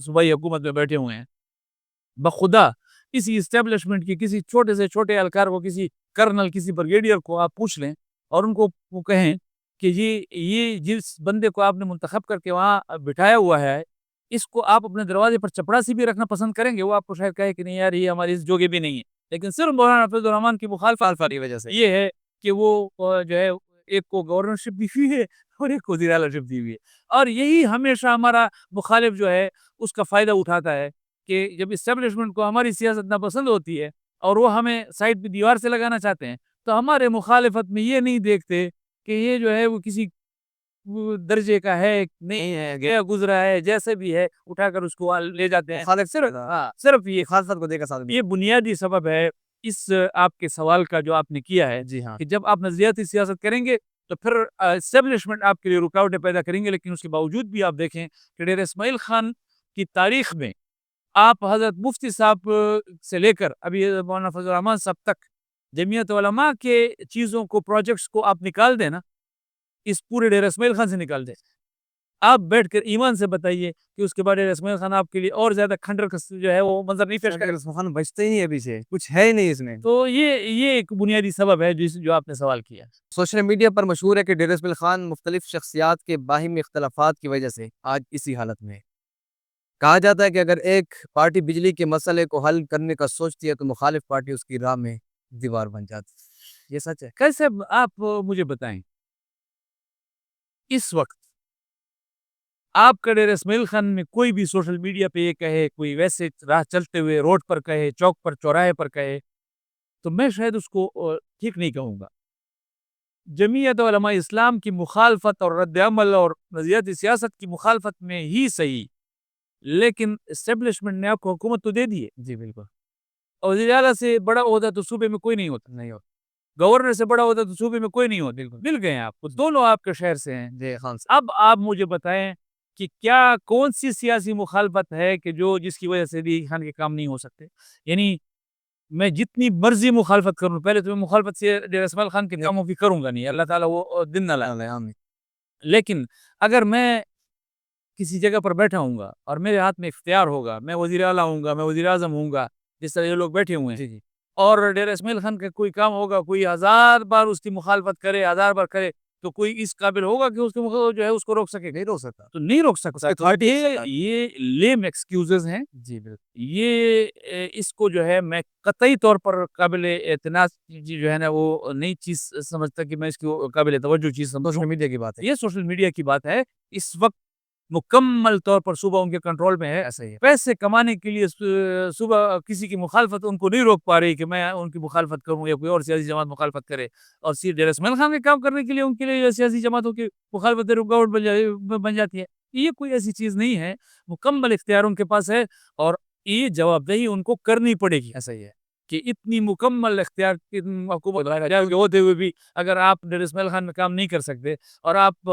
S2: صوبائی حکومت میں بیٹھے ہوئے ہیں، بخدا کسی اسٹیبلشمنٹ کی کسی چھوٹے سے چھوٹے اہلکار کو، کسی کرنل، کسی بریگیڈیئر کو آپ پوچھ لیں اور ان کو وہ کہیں کہ یہ جس بندے کو آپ نے منتخب کر کے وہاں بٹھایا ہوا ہے، اس کو آپ اپنے دروازے پر چپڑاسی بھی رکھنا پسند کریں گے؟ وہ آپ کو شاید کہے کہ نہیں یار یہ ہماری اس جوگے بھی نہیں ہے. لیکن صرف مولانا فضل الرحمان کی مخالفت کی وجہ سے یہ ہے کہ وہ جو ہے ایک کو گورنرشپ دی ہوئی ہے اور ایک کو وزیر اعلیٰ شپ دی ہوئی ہے. اور یہی ہمیشہ ہمارا مخالف جو ہے اس کا فائدہ اٹھاتا ہے کہ جب اسٹیبلشمنٹ کو ہماری سیاست ناپسند ہوتی ہے اور وہ ہمیں سائڈ پہ دیوار سے لگانا چاہتے ہیں، تو ہمارے مخالفت میں یہ نہیں دیکھتے کہ یہ جو ہے وہ کسی درجے کا ہے نہیں ہے، گیا گزرا ہے، جیسے بھی ہے اٹھا کر اس کو لے جاتے ہیں. صرف یہ خالصت کو دیکھا، یہ بنیادی سبب ہے اس آپ کے سوال کا جو آپ نے کیا ہے کہ جب آپ نظریاتی سیاست کریں گے تو پھر اسٹیبلشمنٹ آپ کے لیے رکاوٹیں پیدا کریں گے. لیکن اس کے باوجود بھی آپ دیکھیں کہ ڈیرہ اسماعیل خان کی تاریخ میں آپ حضرت مفتی صاحب سے لے کر ابھی مولانا فضل الرحمان صاحب تک جمعیت علماء کے چیزوں کو، پروجیکٹس کو آپ نکال دیں نا، اس پورے ڈیرہ اسماعیل خان سے نکال دیں، آپ بیٹھ کر ایمان سے بتائیے کہ اس کے بعد ڈیرہ اسماعیل خان آپ کے لیے اور زیادہ کھنڈر جو ہے وہ منظر نہیں پیش کرے.
S1: خان بچتے ہی نہیں ابھی سے، کچھ ہے ہی نہیں اس میں.
S2: تو یہ ایک بنیادی سبب ہے جو آپ نے سوال کیا.
S1: سوشل میڈیا پر مشہور ہے کہ ڈیرہ اسماعیل خان مختلف شخصیات کے باہمی اختلافات کی وجہ سے آج اسی حالت میں. کہا جاتا ہے کہ اگر ایک پارٹی بجلی کے مسئلے کو حل کرنے کا سوچتی ہے تو مخالف پارٹی اس کی راہ میں دیوار بن جاتی ہے. یہ سچ ہے؟
S2: کیسے آپ مجھے بتائیں، اس وقت آپ کا ڈیرہ اسماعیل خان میں کوئی بھی سوشل میڈیا پہ یہ کہے، کوئی ویسے راہ چلتے ہوئے روڈ پر کہے، چوک پر، چوراہے پر کہے، تو میں شاید اس کو ٹھیک نہیں کہوں گا. جمعیت علماء اسلام کی مخالفت اور رد عمل اور نظریاتی سیاست کی مخالفت میں ہی صحیح، لیکن اسٹیبلشمنٹ نے آپ کو حکومت تو دے دی ہے.
S1: جی بالکل.
S2: اور وزیر اعلیٰ سے بڑا عہدہ تو صوبے میں کوئی نہیں ہوتا، گورنر سے بڑا عہدہ تو صوبے میں کوئی نہیں ہوتا. مل گئے ہیں آپ کو، دونوں آپ کے شہر سے ہیں.
S1: جی خان صاحب.
S2: اب آپ مجھے بتائیں کہ کیا کون سی سیاسی مخالفت ہے کہ جس کی وجہ سے بھی خان کے کام نہیں ہو سکتے. یعنی میں جتنی مرضی مخالفت کروں، پہلے تو میں مخالفت سے ڈیرہ اسماعیل خان کے کاموں کی کروں گا نہیں، اللہ تعالیٰ وہ دن نہ لائے. لیکن اگر میں کسی جگہ پر بیٹھا ہوں گا اور میرے ہاتھ میں اختیار ہوگا، میں وزیر اعلیٰ ہوں گا، میں وزیر اعظم ہوں گا، جس طرح یہ لوگ بیٹھے ہوئے ہیں، اور ڈیرہ اسماعیل خان کا کوئی کام ہوگا، کوئی ہزار بار اس کی مخالفت کرے، ہزار بار کرے، تو کوئی اس قابل ہوگا کہ اس کے جو ہے اس کو روک سکے؟
S1: نہیں روک سکتا.
S2: تو نہیں روک سکتا. یہ لیم ایکسکیوزز ہیں.
S1: جی بالکل.
S2: یہ اس کو جو ہے میں قطعی طور پر قابل اعتناز جو ہے نا وہ نئی چیز سمجھتا کہ میں اس کی قابل توجہ چیز سمجھتا.
S1: سوشل میڈیا کی بات ہے.
S2: یہ سوشل میڈیا کی بات ہے. اس وقت مکمل طور پر صوبہ ان کے کنٹرول میں ہے.
S1: ایسا ہی ہے.
S2: پیسے کمانے کے لیے صوبہ کسی کی مخالفت ان کو نہیں روک پا رہی کہ میں ان کی مخالفت کروں یا کوئی اور سیاسی جماعت مخالفت کرے. اور ڈیرہ اسماعیل خان کے کام کرنے کے لیے ان کے لیے سیاسی جماعتوں کی مخالفت رکاوٹ بن جاتی ہے. یہ کوئی ایسی چیز نہیں ہے. مکمل اختیار ان کے پاس ہے اور یہ جواب دہی ان کو کرنی پڑے گی.
S1: ایسا ہی ہے
S2: کہ اتنی مکمل اختیار حکومت ہوتے ہوئے بھی اگر آپ ڈیرہ اسماعیل خان میں کام نہیں کر سکتے اور آپ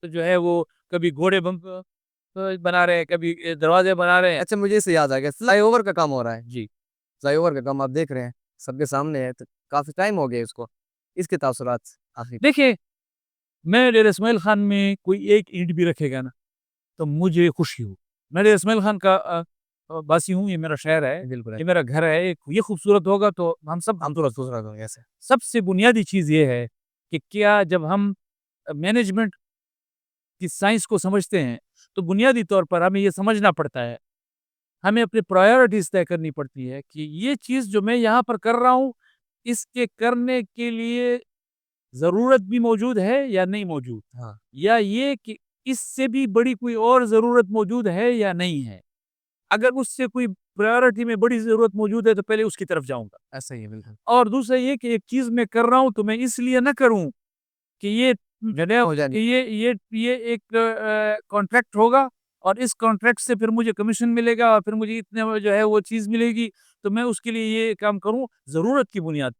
S2: جو ہے وہ کبھی گھوڑے بنا رہے ہیں، کبھی دروازے بنا رہے ہیں.
S1: اچھا مجھے اسے یاد آ گیا، فلائی اوور کا کام ہو رہا ہے.
S2: جی
S1: فلائی اوور کا کام آپ دیکھ رہے ہیں، سب کے سامنے ہے، تو کافی ٹائم ہو گیا اس کو. اس کے تاثرات آخر
S2: دیکھیں، میں ڈیرہ اسماعیل خان میں کوئی ایک اینٹ بھی رکھے گا نا تو مجھے خوشی ہو. میں ڈیرہ اسماعیل خان کا باسی ہوں، یہ میرا شہر ہے،
S1: بالکل
S2: یہ میرا گھر ہے. یہ خوبصورت ہوگا تو ہم سب خوبصورت ہوں گے. سب سے بنیادی چیز یہ ہے کہ کیا جب ہم مینجمنٹ کی سائنس کو سمجھتے ہیں تو بنیادی طور پر ہمیں یہ سمجھنا پڑتا ہے، ہمیں اپنی پرائیورٹیز طے کرنی پڑتی ہے کہ یہ چیز جو میں یہاں پر کر رہا ہوں اس کے کرنے کے لیے ضرورت بھی موجود ہے یا نہیں موجود,
S1: ہاں
S2: یا یہ کہ اس سے بھی بڑی کوئی اور ضرورت موجود ہے یا نہیں ہے. اگر اس سے کوئی پرائیورٹی میں بڑی ضرورت موجود ہے تو پہلے اس کی طرف جاؤں گا.
S1: ایسا ہی ہے بالکل
S2: اور دوسرا یہ کہ ایک چیز میں کر رہا ہوں تو میں اس لیے نہ کروں کہ یہ
S1: ہو جائے
S2: یہ ایک کانٹریکٹ ہوگا اور اس کانٹریکٹ سے پھر مجھے کمیشن ملے گا اور پھر مجھے اتنے جو ہے وہ چیز ملے گی, تو میں اس کے لیے یہ کام کروں. ضرورت کی بنیاد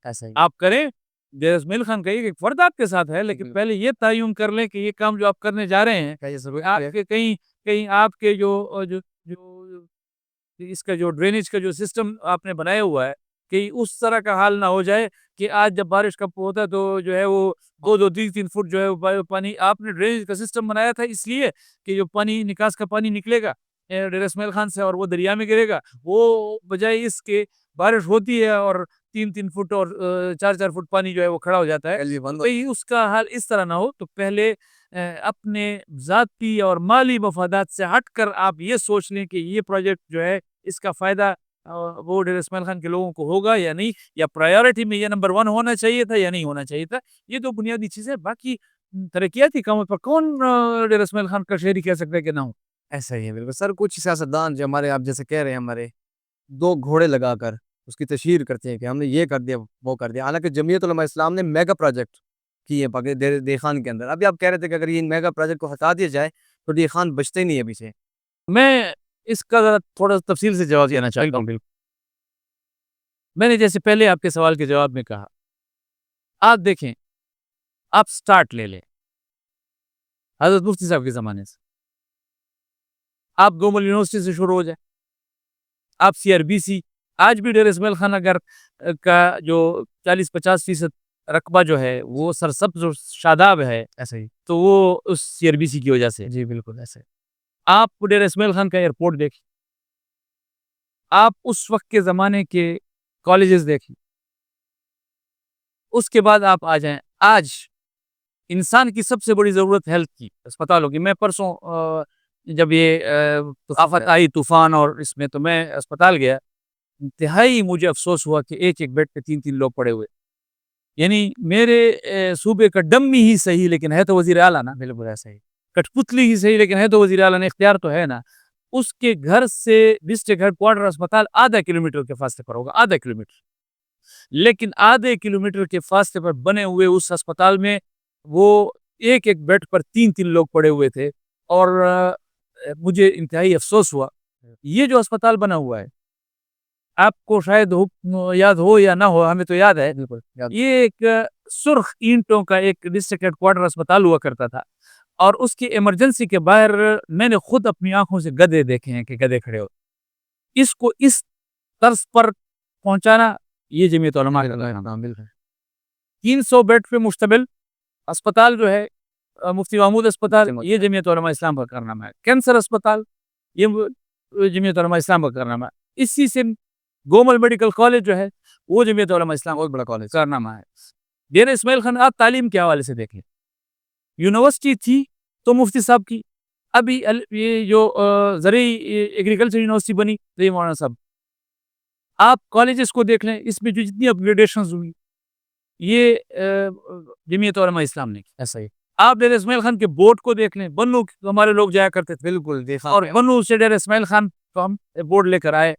S1: ایسا ہی
S2: آپ کریں. جیسے اسماعیل خان کا ایک فرد آپ کے ساتھ ہے, لیکن
S1: بالکل.
S2: پہلے یہ تعین کر لیں کہ یہ کام جو آپ کرنے جا رہے ہیں
S1: کیا یہ ضرورت
S2: آپ
S1: ہے؟
S2: کے کہیں آپ کے جو اس کا جو ڈرینیج کا جو سسٹم آپ نے بنایا ہوا ہے کہ اس طرح کا حال نہ ہو جائے کہ آج جب بارش کا ہوتا ہے تو جو ہے وہ 2-3 فٹ جو ہے پانی. آپ نے ڈرینیج کا سسٹم بنایا تھا اس لیے کہ جو پانی نکاس کا پانی نکلے گا ڈیرہ اسماعیل خان سے اور وہ دریا میں گرے گا, وہ بجائے اس کے بارش ہوتی ہے اور 3 فٹ اور 4 فٹ پانی جو ہے وہ کھڑا ہو جاتا ہے.
S1: ایل بند
S2: بھئی اس کا حال اس طرح نہ ہو, تو پہلے اپنے ذاتی اور مالی مفادات سے ہٹ کر آپ یہ سوچ لیں کہ یہ پروجیکٹ جو ہے اس کا فائدہ وہ ڈیرہ اسماعیل خان کے لوگوں کو ہوگا یا نہیں, یا پرائیورٹی میں یہ نمبر 1 ہونا چاہیے تھا یا نہیں ہونا چاہیے تھا. یہ تو بنیادی چیز ہے. باقی ترقیاتی کاموں پر کون ڈیرہ اسماعیل خان کا شہری کہہ سکتا ہے کہ نہ ہو.
S1: ایسا ہی ہے بالکل سر. کچھ سیاستدان جو ہمارے آپ جیسے کہہ رہے ہیں ہمارے 2 گھوڑے لگا کر اس کی تشہیر کرتے ہیں کہ ہم نے یہ کر دیا وہ کر دیا, حالانکہ جمعیت علماء اسلام نے میگا پروجیکٹ کیے دے خان کے اندر. ابھی آپ کہہ رہے تھے کہ اگر یہ میگا پروجیکٹ کو ہٹا دیا جائے تو دے خان بچتے ہی نہیں ہے ابھی سے.
S2: میں اس کا ذرا تھوڑا تفصیل سے جواب دینا چاہتا ہوں. میں نے جیسے پہلے آپ کے سوال کے جواب میں کہا, آپ دیکھیں, آپ سٹارٹ لے لیں حضرت مفتی صاحب کے زمانے سے, آپ گومل یونیورسٹی سے شروع ہو جائے, آپ CRBC, آج بھی ڈیرہ اسماعیل خان اگر کا جو 40-50% رقبہ جو ہے وہ سرسبز و شاداب ہے,
S1: ایسا ہی
S2: تو وہ اس CRBC کی وجہ سے.
S1: جی بالکل ایسا ہی.
S2: آپ ڈیرہ اسماعیل خان کا ایئرپورٹ دیکھیں, آپ اس وقت کے زمانے کے کالجز دیکھیں, اس کے بعد آپ آ جائیں. آج انسان کی سب سے بڑی ضرورت ہیلتھ کی, اسپتالوں کی. میں پرسوں جب یہ آفت آئی طوفان اور اس میں, تو میں اسپتال گیا, انتہائی مجھے افسوس ہوا کہ ایک بیڈ پہ 3 لوگ پڑے ہوئے. یعنی میرے صوبے کا ڈمی ہی صحیح لیکن ہے تو وزیر اعلیٰ نا,
S1: بالکل ایسا ہی.
S2: کٹھ پتلی ہی صحیح لیکن ہے تو وزیر اعلیٰ نے, اختیار تو ہے نا. اس کے گھر سے ڈسٹرکٹ ہیڈ کوارٹر اسپتال آدھا کلومیٹر کے فاصلے پر ہوگا, آدھا کلومیٹر. لیکن آدھے کلومیٹر کے فاصلے پر بنے ہوئے اس اسپتال میں وہ ایک بیڈ پر 3 لوگ پڑے ہوئے تھے. اور مجھے انتہائی افسوس ہوا. یہ جو اسپتال بنا ہوا ہے, آپ کو شاید یاد ہو یا نہ ہو, ہمیں تو یاد ہے, یہ ایک سرخ اینٹوں کا ایک ڈسٹرکٹ ہیڈ کوارٹر اسپتال ہوا کرتا تھا. اور اس کی ایمرجنسی کے باہر میں نے خود اپنی آنکھوں سے گدھے دیکھے ہیں کہ گدھے کھڑے ہو. اس کو اس طرز پر پہنچانا یہ جمعیت علماء کا 300 بیڈ پہ مشتمل اسپتال جو ہے مفتی محمود اسپتال, یہ جمعیت علماء اسلام کا کارنامہ ہے. کینسر اسپتال, یہ جمعیت علماء اسلام کا کارنامہ ہے. اسی سے گومل میڈیکل کالج جو ہے وہ جمعیت علماء اسلام
S1: بہت بڑا کالج
S2: کارنامہ ہے. ڈیرہ اسماعیل خان آپ تعلیم کے حوالے سے دیکھیں, یونیورسٹی تھی تو مفتی صاحب کی, ابھی یہ جو زرعی ایگریکلچر یونیورسٹی بنی تو یہ مولانا صاحب. آپ کالجز کو دیکھ لیں, اس میں جو جتنی اپگریڈیشنز ہوئی یہ جمعیت علماء اسلام نے کی.
S1: ایسا ہی.
S2: آپ ڈیرہ اسماعیل خان کے بورڈ کو دیکھ لیں, بنو ہمارے لوگ جایا کرتے تھے,
S1: بالکل دیکھا,
S2: اور بنو سے ڈیرہ اسماعیل خان کو ہم بورڈ لے کر آئے,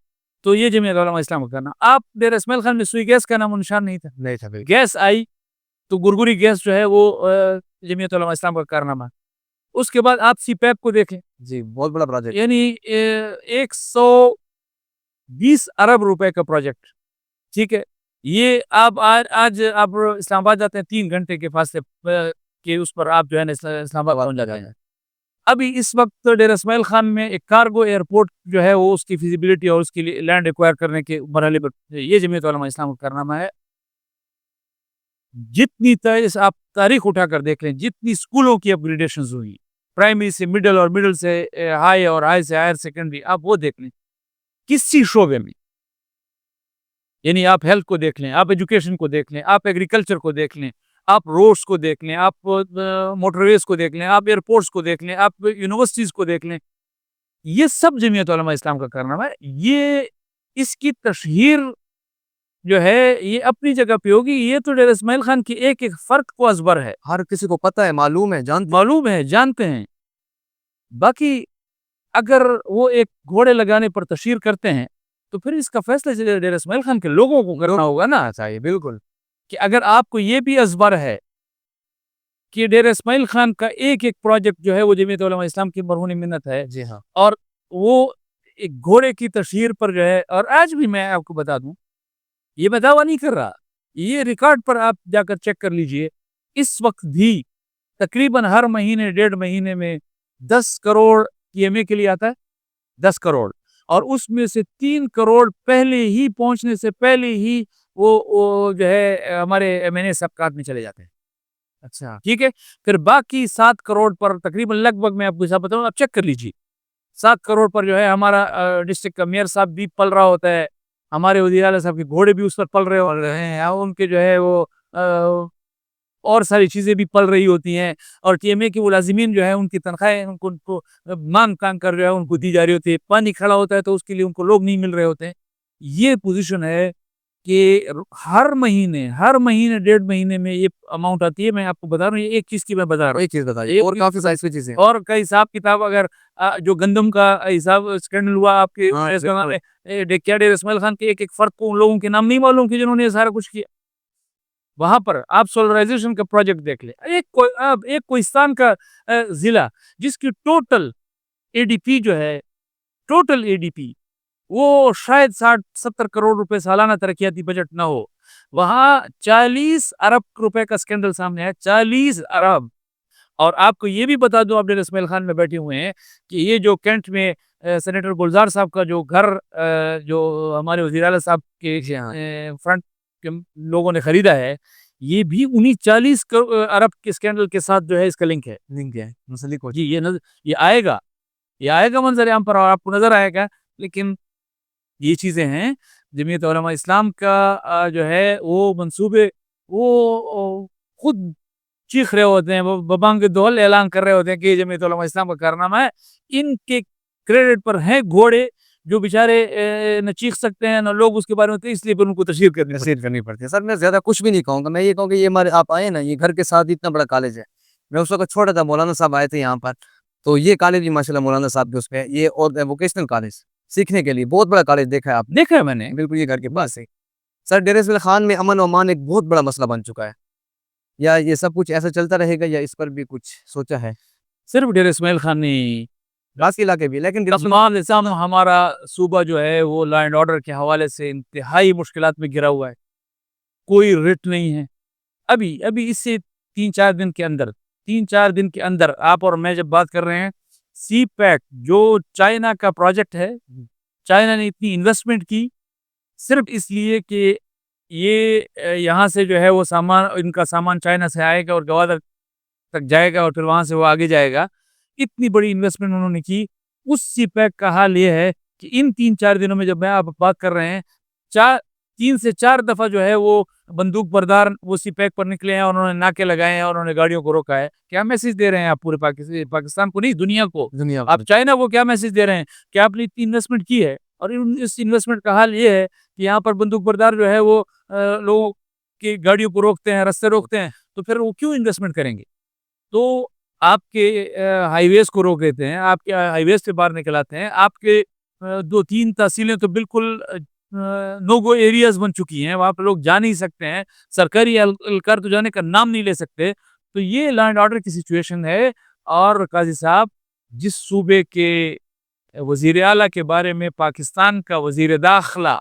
S2: تو یہ جمعیت علماء اسلام کا کرنا. آپ ڈیرہ اسماعیل خان میں سوئی گیس کا نام و نشان نہیں تھا,
S1: نہیں تھا بالکل.
S2: گیس آئی تو گرگری گیس جو ہے وہ جمعیت علماء اسلام کا کارنامہ. اس کے بعد آپ سی پیپ کو دیکھیں,
S1: جی بہت بڑا پروجیکٹ,
S2: یعنی 120 ارب روپے کا پروجیکٹ. ٹھیک ہے, یہ آپ آج آپ اسلام آباد جاتے ہیں 3 گھنٹے کے فاصلے کہ اس پر آپ جو ہے نا اسلام آباد پہنچ جاتے ہیں. ابھی اس وقت ڈیرہ اسماعیل خان میں ایک کارگو ایئرپورٹ جو ہے وہ اس کی فیزیبلٹی اور اس کی لینڈ ایکوائر کرنے کے مرحلے پر یہ جمعیت علماء اسلام کا کارنامہ ہے. جتنی آپ تاریخ اٹھا کر دیکھ لیں, جتنی اسکولوں کی اپگریڈیشنز ہوئی, پرائمری سے مڈل اور مڈل سے ہائی اور ہائی سے ہائر سیکنڈری, آپ وہ دیکھ لیں کسی شعبے میں. یعنی آپ ہیلتھ کو دیکھ لیں, آپ ایجوکیشن کو دیکھ لیں, آپ ایگریکلچر کو دیکھ لیں, آپ روڈز کو دیکھ لیں, آپ موٹر ویز کو دیکھ لیں, آپ ایئرپورٹس کو دیکھ لیں, آپ یونیورسٹیز کو دیکھ لیں, یہ سب جمعیت علماء اسلام کا کارنامہ ہے. یہ اس کی تشہیر جو ہے یہ اپنی جگہ پہ ہوگی. یہ تو ڈیرہ اسماعیل خان کی ایک ایک فرق کو ازبر ہے,
S1: ہر کسی کو پتہ ہے, معلوم ہے,
S2: معلوم ہے, جانتے ہیں. باقی اگر وہ ایک گھوڑے لگانے پر تشہیر کرتے ہیں تو پھر اس کا فیصلہ ڈیرہ اسماعیل خان کے لوگوں کو کرنا ہوگا نا.
S1: چاہیے بالکل.
S2: کہ اگر آپ کو یہ بھی ازبر ہے کہ ڈیرہ اسماعیل خان کا ایک ایک پروجیکٹ جو ہے وہ جمعیت علماء اسلام کی مرہون منت ہے,
S1: جی ہاں,
S2: اور وہ ایک گھوڑے کی تشہیر پر جو ہے, اور آج بھی میں آپ کو بتا دوں, یہ میں دعویٰ نہیں کر رہا, یہ ریکارڈ پر آپ جا کر چیک کر لیجئے, اس وقت بھی تقریباً ہر مہینے 1.5 مہینے میں 10 کروڑ TMA کے لیے آتا ہے, 10 کروڑ, اور اس میں سے 3 کروڑ پہلے ہی پہنچنے سے پہلے ہی وہ جو ہے ہمارے MNA سبقات میں چلے جاتے ہیں.
S1: اچھا,
S2: ٹھیک ہے, پھر باقی 7 کروڑ پر تقریباً لگ بھگ میں آپ کو حساب بتاؤں, آپ چیک کر لیجیے, 7 کروڑ پر جو ہے ہمارا ڈسٹرکٹ کا میئر صاحب بھی پل رہا ہوتا ہے, ہمارے وزیر اعلیٰ صاحب کے گھوڑے بھی اس پر پل رہے ہیں, ان کے جو ہے وہ اور ساری چیزیں بھی پل رہی ہوتی ہیں, اور TMA کے ملازمین جو ہے ان کی تنخواہیں ان کو مانگ کر جو ہے ان کو دی جا رہی ہوتی ہے, پانی کھڑا ہوتا ہے تو اس کے لیے ان کو لوگ نہیں مل رہے ہوتے ہیں. یہ پوزیشن ہے کہ ہر مہینے 1.5 مہینے میں یہ اماؤنٹ آتی ہے. میں آپ کو بتا رہا ہوں, یہ ایک چیز کی میں بتا رہا ہوں,
S1: ایک چیز بتائیے, اور کافی ساری چیزیں,
S2: اور کا حساب کتاب اگر جو گندم کا حساب اسکینڈل ہوا آپ کے کیا ڈیرہ اسماعیل خان کے ایک ایک فرد کو ان لوگوں کے نام نہیں معلوم کہ جنہوں نے سارا کچھ کیا. وہاں پر آپ سولرائزیشن کا پروجیکٹ دیکھ لیں, ایک کوہستان کا ضلع جس کی ٹوٹل ADP جو ہے, ٹوٹل ADP وہ شاید 60-70 کروڑ روپے سالانہ ترقیاتی بجٹ نہ ہو, وہاں 40 ارب روپے کا اسکینڈل سامنے ہے, 40 ارب. اور آپ کو یہ بھی بتا دوں, آپ ڈیرہ اسماعیل خان میں بیٹھے ہوئے ہیں, کہ یہ جو کینٹ میں سینیٹر گلزار صاحب کا جو گھر جو ہمارے وزیر اعلیٰ صاحب کے فرنٹ کے لوگوں نے خریدا ہے, یہ بھی انہی 40 ارب کے اسکینڈل کے ساتھ جو ہے اس کا لنک ہے.
S1: مسلک ہو.
S2: جی یہ آئے گا منظر عام پر, اور آپ کو نظر آئے گا. لیکن یہ چیزیں ہیں, جمعیت علماء اسلام کا جو ہے وہ منصوبے وہ خود چیخ رہے ہوتے ہیں, وہ ببانگ دول اعلان کر رہے ہوتے ہیں کہ یہ جمعیت علماء اسلام کا کارنامہ ہے. ان کے کریڈٹ پر ہیں گھوڑے جو بیچارے نہ چیخ سکتے ہیں نہ لوگ اس کے بارے میں, اس لیے ان کو تشہیر کرنی پڑتی ہے.
S1: سر میں زیادہ کچھ بھی نہیں کہوں گا, میں یہ کہوں کہ یہ ہمارے آپ آئے نا, یہ گھر کے ساتھ اتنا بڑا کالج ہے. میں اس وقت چھوٹا تھا, مولانا صاحب آئے تھے یہاں پر, تو یہ کالج بھی ماشاءاللہ مولانا صاحب کے اس پہ, یہ اور ووکیشنل کالج سیکھنے کے لیے بہت بڑا کالج دیکھا ہے آپ نے.
S2: دیکھا ہے میں نے,
S1: بالکل یہ گھر کے پاس ہے. سر ڈیرہ اسماعیل خان میں امن و امان ایک بہت بڑا مسئلہ بن چکا ہے, یا یہ سب کچھ ایسا چلتا رہے گا, یا اس پر بھی کچھ سوچا ہے؟
S2: صرف ڈیرہ اسماعیل خان نہیں,
S1: باقی علاقے بھی, لیکن
S2: ہمارا صوبہ جو ہے وہ لا اینڈ آرڈر کے حوالے سے انتہائی مشکلات میں گھرا ہوا ہے. کوئی رٹ نہیں ہے. ابھی اس سے 3-4 دن کے اندر آپ اور میں جب بات کر رہے ہیں, سی پیک جو چائنا کا پروجیکٹ ہے, چائنا نے اتنی انویسٹمنٹ کی صرف اس لیے کہ یہ یہاں سے جو ہے وہ سامان, ان کا سامان چائنا سے آئے گا اور گوادر تک جائے گا, اور پھر وہاں سے وہ آگے جائے گا. اتنی بڑی انویسٹمنٹ انہوں نے کی. اس سی پیک کا حال یہ ہے کہ ان 3-4 دنوں میں جب میں آپ بات کر رہے ہیں, 3 سے 4 دفعہ جو ہے وہ بندوق بردار وہ سی پیک پر نکلے ہیں, اور انہوں نے ناکے لگائے ہیں, اور انہوں نے گاڑیوں کو روکا ہے. کیا میسج دے رہے ہیں آپ پورے پاکستان کو نہیں, دنیا کو, آپ چائنا کو کیا میسج دے رہے ہیں کہ آپ نے اتنی انویسٹمنٹ کی ہے, اور اس انویسٹمنٹ کا حال یہ ہے کہ یہاں پر بندوق بردار جو ہے وہ لوگوں کی گاڑیوں کو روکتے ہیں, رستے روکتے ہیں, تو پھر وہ کیوں انویسٹمنٹ کریں گے؟ تو آپ کے ہائی ویز کو روک دیتے ہیں, آپ کے ہائی ویز سے باہر نکل آتے ہیں. آپ کے 2-3 تحصیلیں تو بالکل نو گو ایریاز بن چکی ہیں, وہاں پہ لوگ جا نہیں سکتے ہیں, سرکاری اہلکار تو جانے کا نام نہیں لے سکتے. تو یہ لا اینڈ آرڈر کی سچویشن ہے. اور قاضی صاحب, جس صوبے کے وزیر اعلیٰ کے بارے میں پاکستان کا وزیر داخلہ,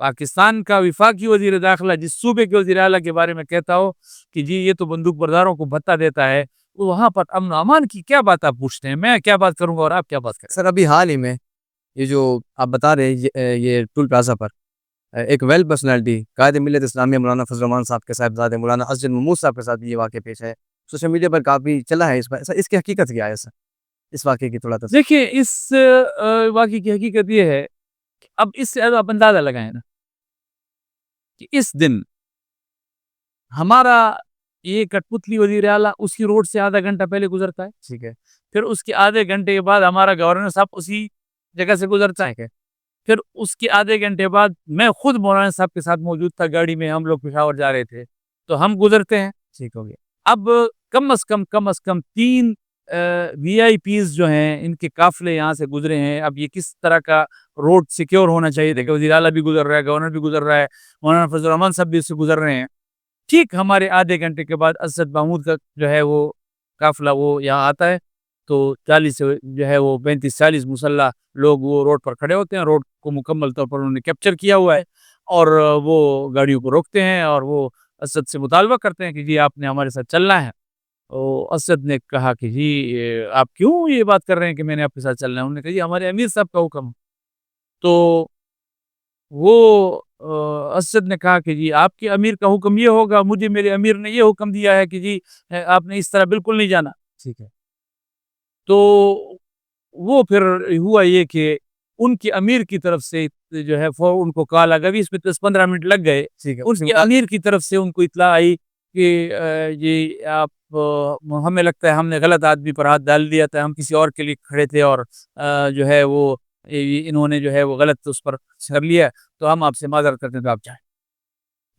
S2: پاکستان کا وفاقی وزیر داخلہ جس صوبے کے وزیر اعلیٰ کے بارے میں کہتا ہو کہ جی یہ تو بندوق برداروں کو بھتہ دیتا ہے, وہاں پر امن و امان کی کیا بات آپ پوچھتے ہیں؟ میں کیا بات کروں گا اور آپ کیا بات کریں؟
S1: سر ابھی حال ہی میں یہ جو آپ بتا رہے ہیں, یہ ٹول پلازا پر ایک ویل پرسنالٹی قائد ملت اسلامیہ مولانا فضل الرحمان صاحب کے صاحبزادے مولانا اسجد محمود صاحب کے ساتھ یہ واقعہ پیش ہے. سوشل میڈیا پر کافی چلا ہے. اس کی حقیقت کیا ہے سر, اس واقعے کی تھوڑا تفصیل؟
S2: دیکھیں, اس واقعے کی حقیقت یہ ہے کہ اب اس سے آپ اندازہ لگائیں نا کہ اس دن ہمارا یہ کٹ پتلی وزیر اعلیٰ اس کی روڈ سے آدھا گھنٹہ پہلے گزرتا ہے,
S1: ٹھیک ہے,
S2: پھر اس کے آدھے گھنٹے کے بعد ہمارا گورنر صاحب اسی جگہ سے گزرتا ہے. پھر اس کے آدھے گھنٹے بعد میں خود مولانا صاحب کے ساتھ موجود تھا، گاڑی میں ہم لوگ پشاور جا رہے تھے، تو ہم گزرتے ہیں، ٹھیک ہو گیا. اب کم از کم 3 وی آئی پیز جو ہیں ان کے قافلے یہاں سے گزرے ہیں. اب یہ کس طرح کا روڈ سیکیور ہونا چاہیے تھا کہ وزیر اعلیٰ بھی گزر رہا ہے، گورنر بھی گزر رہا ہے، مولانا فضل الرحمان صاحب بھی اس سے گزر رہے ہیں. ٹھیک ہمارے آدھے گھنٹے کے بعد اسد محمود کا جو ہے وہ قافلہ وہ یہاں آتا ہے، تو 40 جو ہے وہ 35-40 مسلح لوگ وہ روڈ پر کھڑے ہوتے ہیں. روڈ کو مکمل طور پر انہوں نے کیپچر کیا ہوا ہے اور وہ گاڑیوں کو روکتے ہیں اور وہ اسد سے مطالبہ کرتے ہیں کہ جی آپ نے ہمارے ساتھ چلنا ہے. اسد نے کہا کہ جی آپ کیوں یہ بات کر رہے ہیں کہ میں نے آپ کے ساتھ چلنا ہے؟ انہوں نے کہا جی ہمارے امیر صاحب کا حکم. تو وہ اسد نے کہا کہ جی آپ کے امیر کا حکم یہ ہوگا، مجھے میرے امیر نے یہ حکم دیا ہے کہ جی آپ نے اس طرح بالکل نہیں جانا. ٹھیک ہے. تو وہ پھر ہوا یہ کہ ان کے امیر کی طرف سے جو ہے ان کو کال آ گئی، اس میں 10-15 منٹ لگ گئے. ان کے امیر کی طرف سے ان کو اطلاع آئی کہ یہ آپ ہمیں لگتا ہے ہم نے غلط آدمی پر ہاتھ ڈال دیا تھا، ہم کسی اور کے لیے کھڑے تھے اور جو ہے وہ انہوں نے جو ہے وہ غلط اس پر کر لیا، تو ہم آپ سے معذرت کرتے ہیں تو آپ جائیں.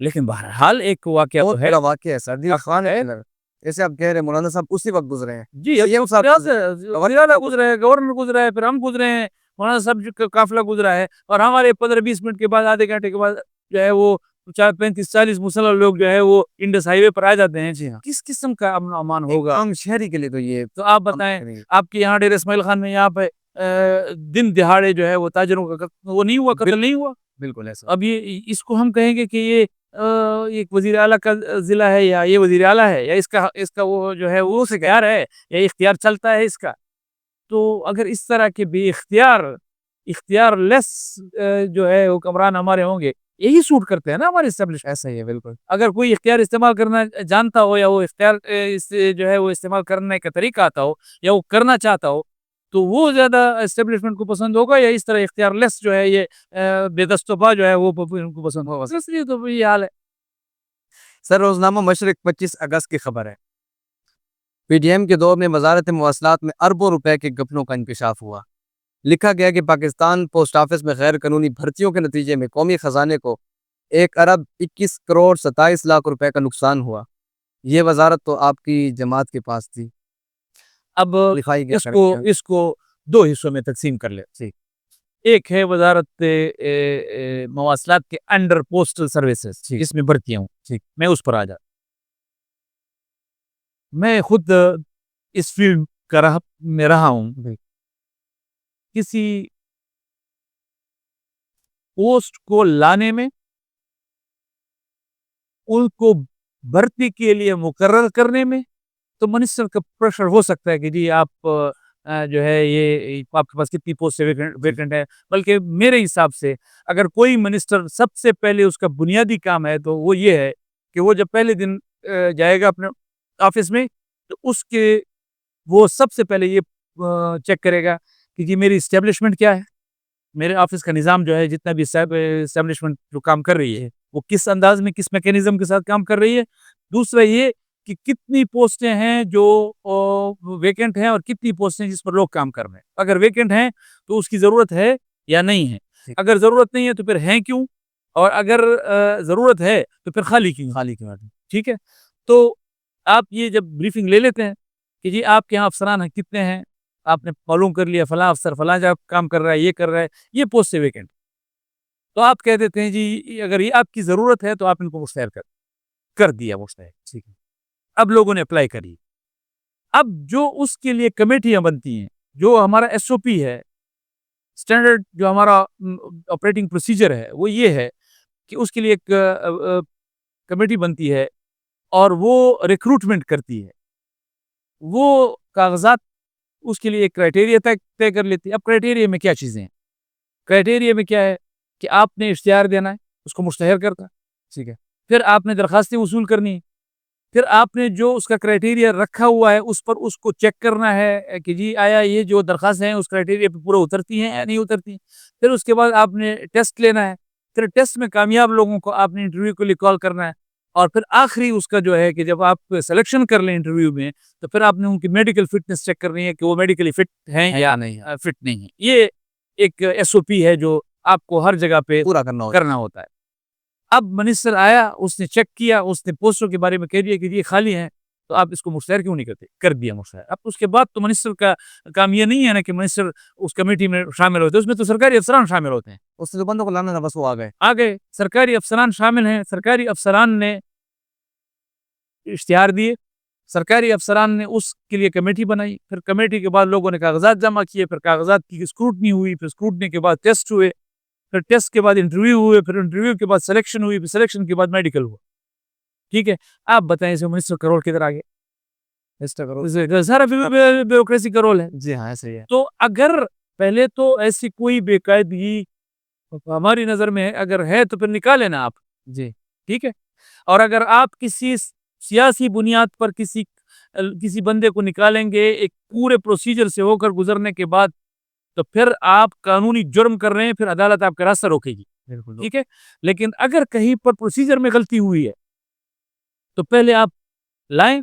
S2: لیکن بہرحال ایک واقعہ تو ہے،
S1: واقعہ ہے سر. خان ہے جیسے آپ کہہ رہے ہیں مولانا صاحب اسی وقت گزرے ہیں.
S2: جی وزیر اعلیٰ گزرا ہے، گورنر گزرا ہے، پھر ہم گزرے ہیں، مولانا صاحب کا قافلہ گزرا ہے، اور ہمارے 15-20 منٹ کے بعد آدھے گھنٹے کے بعد جو ہے وہ 35-40 مسلح لوگ جو ہے وہ انڈس ہائی وے پر آ جاتے ہیں. جی ہاں، کس قسم کا امن و امان ہوگا
S1: عام شہری کے لیے؟ تو یہ
S2: تو آپ بتائیں، آپ کے یہاں ڈیرہ اسماعیل خان میں یہاں پہ دن دہاڑے جو ہے وہ تاجروں کا وہ نہیں ہوا، قتل نہیں ہوا.
S1: بالکل ایسا.
S2: اب یہ اس کو ہم کہیں گے کہ یہ ایک وزیر اعلیٰ کا ضلع ہے یا یہ وزیر اعلیٰ ہے یا اس کا وہ جو ہے وہ اختیار ہے یا اختیار چلتا ہے اس کا. تو اگر اس طرح کے بے اختیار لیس جو ہے حکمران ہمارے ہوں گے، یہی سوٹ کرتے ہیں نا ہمارے اسٹیبلشمنٹ.
S1: ایسا ہی ہے بالکل.
S2: اگر کوئی اختیار استعمال کرنا جانتا ہو یا وہ اختیار جو ہے وہ استعمال کرنے کا طریقہ آتا ہو یا وہ کرنا چاہتا ہو، تو وہ زیادہ اسٹیبلشمنٹ کو پسند ہوگا یا اس طرح اختیار لیس جو ہے یہ بے دستوپا جو ہے وہ ان کو پسند ہوگا. اس لیے تو یہ حال ہے.
S1: سر روزنامہ مشرق 25 اگست کی خبر ہے، پی ڈی ایم کے دور میں وزارت مواصلات میں اربوں روپے کے گھپلوں کا انکشاف ہوا. لکھا گیا کہ پاکستان پوسٹ آفس میں غیر قانونی بھرتیوں کے نتیجے میں قومی خزانے کو 1 ارب 21 کروڑ 27 لاکھ روپے کا نقصان ہوا. یہ وزارت تو آپ کی جماعت کے پاس تھی.
S2: اب اس کو 2 حصوں میں تقسیم کر لیں. ایک ہے وزارت مواصلات کے انڈر پوسٹل سروسز جس میں بھرتیاں ہوں، میں اس پر آ جاتا. میں خود اس فیلڈ میں رہا ہوں. کسی پوسٹ کو لانے میں، ان کو بھرتی کے لیے مقرر کرنے میں تو منسٹر کا پریشر ہو سکتا ہے کہ جی آپ جو ہے یہ آپ کے پاس کتنی پوسٹ ویکنٹ ہے. بلکہ میرے حساب سے اگر کوئی منسٹر سب سے پہلے اس کا بنیادی کام ہے تو وہ یہ ہے کہ وہ جب پہلے دن جائے گا اپنے آفس میں تو اس کے وہ سب سے پہلے یہ چیک کرے گا کہ جی میری اسٹیبلشمنٹ کیا ہے، میرے آفس کا نظام جو ہے، جتنا بھی اسٹیبلشمنٹ جو کام کر رہی ہے وہ کس انداز میں کس میکینزم کے ساتھ کام کر رہی ہے. دوسرا یہ کہ کتنی پوسٹیں ہیں جو ویکنٹ ہیں اور کتنی پوسٹیں جس پر لوگ کام کر رہے ہیں. اگر ویکنٹ ہیں تو اس کی ضرورت ہے یا نہیں ہے، اگر ضرورت نہیں ہے تو پھر ہیں کیوں، اور اگر ضرورت ہے تو پھر خالی کیوں. ٹھیک ہے. تو آپ یہ جب بریفنگ لے لیتے ہیں کہ جی آپ کے یہاں افسران کتنے ہیں، آپ نے معلوم کر لیا فلاں افسر فلاں جگہ کام کر رہا ہے، یہ کر رہا ہے، یہ پوسٹ سے ویکنٹ، تو آپ کہہ دیتے ہیں جی اگر یہ آپ کی ضرورت ہے تو آپ ان کو مستعار کر دیا مستعار. ٹھیک ہے. اب لوگوں نے اپلائی کری. اب جو اس کے لیے کمیٹیاں بنتی ہیں، جو ہمارا ایس او پی ہے، اسٹینڈرڈ جو ہمارا آپریٹنگ پروسیجر ہے، وہ یہ ہے کہ اس کے لیے ایک کمیٹی بنتی ہے اور وہ ریکروٹمنٹ کرتی ہے، وہ کاغذات اس کے لیے ایک کرائٹیریا طے کر لیتی ہے. اب کرائٹیریا میں کیا چیزیں ہیں؟ کرائٹیریا میں کیا ہے کہ آپ نے اشتہار دینا ہے، اس کو مشتہر کرتا ہے. ٹھیک ہے. پھر آپ نے درخواستیں وصول کرنی ہے، پھر آپ نے جو اس کا کرائٹیریا رکھا ہوا ہے اس پر اس کو چیک کرنا ہے کہ جی آیا یہ جو درخواستیں ہیں اس کرائٹیریا پہ پورا اترتی ہیں یا نہیں اترتی. پھر اس کے بعد آپ نے ٹیسٹ لینا ہے، پھر ٹیسٹ میں کامیاب لوگوں کو آپ نے انٹرویو کے لیے کال کرنا ہے، اور پھر آخری اس کا جو ہے کہ جب آپ سلیکشن کر لیں انٹرویو میں تو پھر آپ نے ان کی میڈیکل فٹنس چیک کرنی ہے کہ وہ میڈیکلی فٹ ہیں یا نہیں فٹ نہیں ہے. یہ ایک ایس او پی ہے جو آپ کو ہر جگہ پہ
S1: پورا کرنا
S2: ہوتا ہے۔ اب منسٹر آیا، اس نے چیک کیا، اس نے پوسٹوں کے بارے میں کہہ دیا کہ یہ خالی ہیں، تو آپ اس کو مستعار کیوں نہیں کرتے؟ کر دیا مستعار۔ اب اس کے بعد تو منسٹر کا کام یہ نہیں ہے نا کہ منسٹر اس کمیٹی میں شامل ہوتے ہیں، اس میں تو سرکاری افسران شامل ہوتے ہیں۔
S1: اس نے جو بندوں کو لانا تھا بس وہ آ
S2: گئے سرکاری افسران شامل ہیں، سرکاری افسران نے اشتہار دیے، سرکاری افسران نے اس کے لیے کمیٹی بنائی، پھر کمیٹی کے بعد لوگوں نے کاغذات جمع کیے، پھر کاغذات کی اسکروٹنی ہوئی، پھر اسکروٹنی کے بعد ٹیسٹ ہوئے، پھر ٹیسٹ کے بعد انٹرویو ہوئے، پھر انٹرویو کے بعد سلیکشن ہوئی، پھر سلیکشن کے بعد میڈیکل ہوا۔ ٹھیک ہے، آپ بتائیں اسے منسٹر کا رول کدھر آ گیا؟ سارا بیوروکریسی کا رول ہے۔
S1: جی ہاں ایسے ہی ہے۔
S2: تو اگر پہلے تو ایسی کوئی بے قاعدگی ہماری نظر میں اگر ہے تو پھر نکالیں نا آپ،
S1: جی
S2: ٹھیک ہے۔ اور اگر آپ کسی سیاسی بنیاد پر کسی بندے کو نکالیں گے ایک پورے پروسیجر سے ہو کر گزرنے کے بعد، تو پھر آپ قانونی جرم کر رہے ہیں، پھر عدالت آپ کا راستہ روکے گی،
S1: بالکل
S2: ٹھیک ہے۔ لیکن اگر کہیں پر پروسیجر میں غلطی ہوئی ہے تو پہلے آپ لائیں،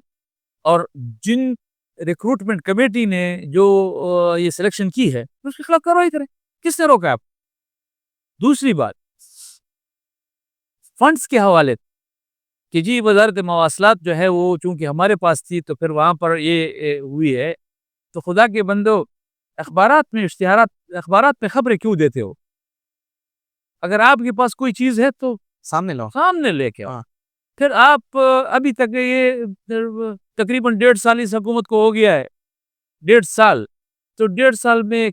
S2: اور جن ریکروٹمنٹ کمیٹی نے جو یہ سلیکشن کی ہے اس کے خلاف کارروائی کریں۔ کس نے روکا آپ؟ دوسری بات، فنڈز کے حوالے کہ جی وزارت مواصلات جو ہے وہ چونکہ ہمارے پاس تھی تو پھر وہاں پر یہ ہوئی ہے، تو خدا کے بندو اخبارات میں اشتہارات، اخبارات میں خبریں کیوں دیتے ہو؟ اگر آپ کے پاس کوئی چیز ہے تو سامنے لے کے آؤ۔ پھر آپ ابھی تک یہ تقریباً 1.5 سال اس حکومت کو ہو گیا ہے، 1.5 سال، تو 1.5 سال میں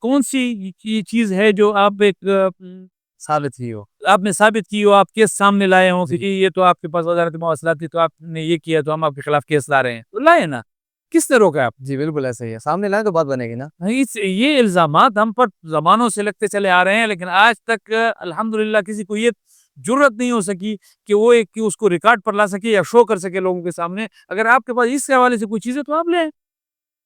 S2: کون سی چیز ہے جو آپ ایک
S1: ثابت ہی ہو،
S2: آپ نے ثابت کی ہو، آپ کیس سامنے لائے ہوں کہ یہ تو آپ کے پاس وزارت مواصلات تھی تو آپ نے یہ کیا تو ہم آپ کے خلاف کیس لا رہے ہیں، تو لائے نا، کس نے روکا آپ؟
S1: جی بالکل ایسے ہی ہے، سامنے لائیں تو بات بنے گی نا۔
S2: یہ الزامات ہم پر زمانوں سے لگتے چلے آ رہے ہیں، لیکن آج تک الحمدللہ کسی کو یہ جرت نہیں ہو سکی کہ وہ ایک اس کو ریکارڈ پر لا سکے یا شو کر سکے لوگوں کے سامنے۔ اگر آپ کے پاس اس کے حوالے سے کوئی چیز ہے تو آپ لیں،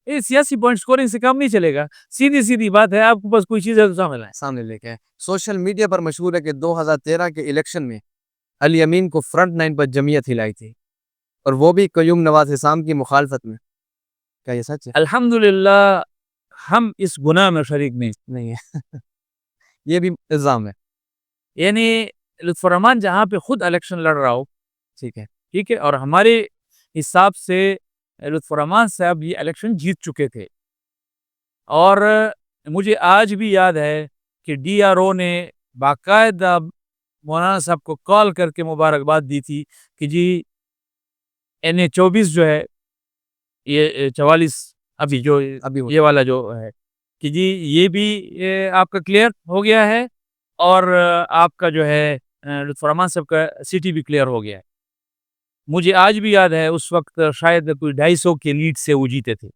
S2: یہ سیاسی پوائنٹ سکورنگ سے کام نہیں چلے گا، سیدھی بات ہے، آپ کے پاس کوئی چیز ہے تو
S1: سامنے لے کے سوشل میڈیا پر مشہور ہے کہ 2013 کے الیکشن میں علی امین کو فرنٹ لائن پر جمعیت ہلائی تھی، اور وہ بھی قیوم نواز حسام کی مخالفت میں، کیا یہ سچ ہے؟
S2: الحمدللہ ہم اس گناہ میں شریک
S1: نہیں ہے یہ بھی الزام ہے،
S2: یعنی لطف الرحمان جہاں پہ خود الیکشن لڑ رہا ہو، ٹھیک ہے، اور ہمارے حساب سے لطف الرحمان صاحب یہ الیکشن جیت چکے تھے، اور مجھے آج بھی یاد ہے کہ ڈی آر او نے باقاعدہ مولانا صاحب کو کال کر کے مبارکباد دی تھی کہ جی NA-24 جو ہے، یہ 44 ابھی یہ والا جو ہے کہ جی یہ بھی آپ کا کلیئر ہو گیا ہے، اور آپ کا جو ہے لطف الرحمان صاحب کا سٹی بھی کلیئر ہو گیا ہے۔ مجھے آج بھی یاد ہے اس وقت شاید کوئی 250 کے لیڈ سے وہ جیتے تھے۔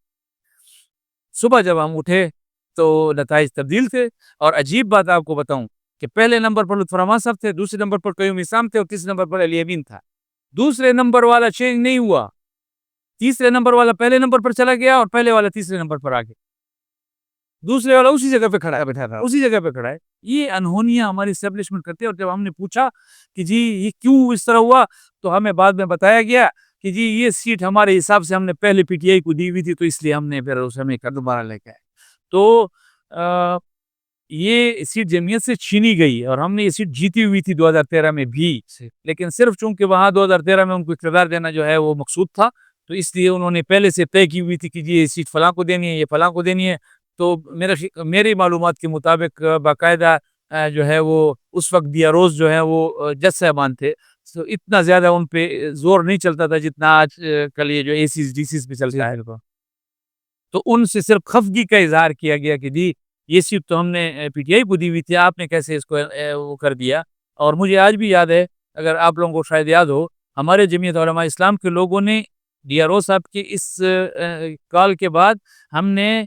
S2: صبح جب ہم اٹھے تو نتائج تبدیل تھے، اور عجیب بات آپ کو بتاؤں کہ پہلے نمبر پر لطف الرحمان صاحب تھے، دوسرے نمبر پر قیوم حسام تھے، اور تیسرے نمبر پر علی امین تھا۔ دوسرے نمبر والا چینج نہیں ہوا، تیسرے نمبر والا پہلے نمبر پر چلا گیا اور پہلے والا تیسرے نمبر پر آ گیا، دوسرے والا اسی جگہ پہ کھڑا ہے۔ یہ انہونیاں ہماری اسٹیبلشمنٹ کرتے ہیں، اور جب ہم نے پوچھا کہ جی یہ کیوں اس طرح ہوا تو ہمیں بعد میں بتایا گیا کہ جی یہ سیٹ ہمارے حساب سے ہم نے پہلے پی ٹی آئی کو دی ہوئی تھی، تو اس لیے ہم نے پھر اس ہمیں دوبارہ لے کے آئے، تو یہ سیٹ جمعیت سے چھینی گئی، اور ہم نے یہ سیٹ جیتی ہوئی تھی 2013 میں بھی، لیکن صرف چونکہ وہاں 2013 میں ان کو اقتدار دینا جو ہے وہ مقصود تھا، تو اس لیے انہوں نے پہلے سے طے کی ہوئی تھی کہ جی یہ سیٹ فلاں کو دینی ہے، یہ فلاں کو دینی ہے۔ تو میری معلومات کے مطابق باقاعدہ جو ہے وہ اس وقت دیا روز جو ہے وہ جج صاحبان تھے، تو اتنا زیادہ ان پہ زور نہیں چلتا تھا جتنا آج کل یہ جو ACs DCs پہ چلتا ہے، تو ان سے صرف خفگی کا اظہار کیا گیا کہ جی یہ سیٹ تو ہم نے پی ٹی آئی کو دی ہوئی تھی، آپ نے کیسے اس کو وہ کر دیا۔ اور مجھے آج بھی یاد ہے، اگر آپ لوگوں کو شاید یاد ہو، ہمارے جمعیت علماء اسلام کے لوگوں نے ڈی آر او صاحب کے اس کال کے بعد ہم نے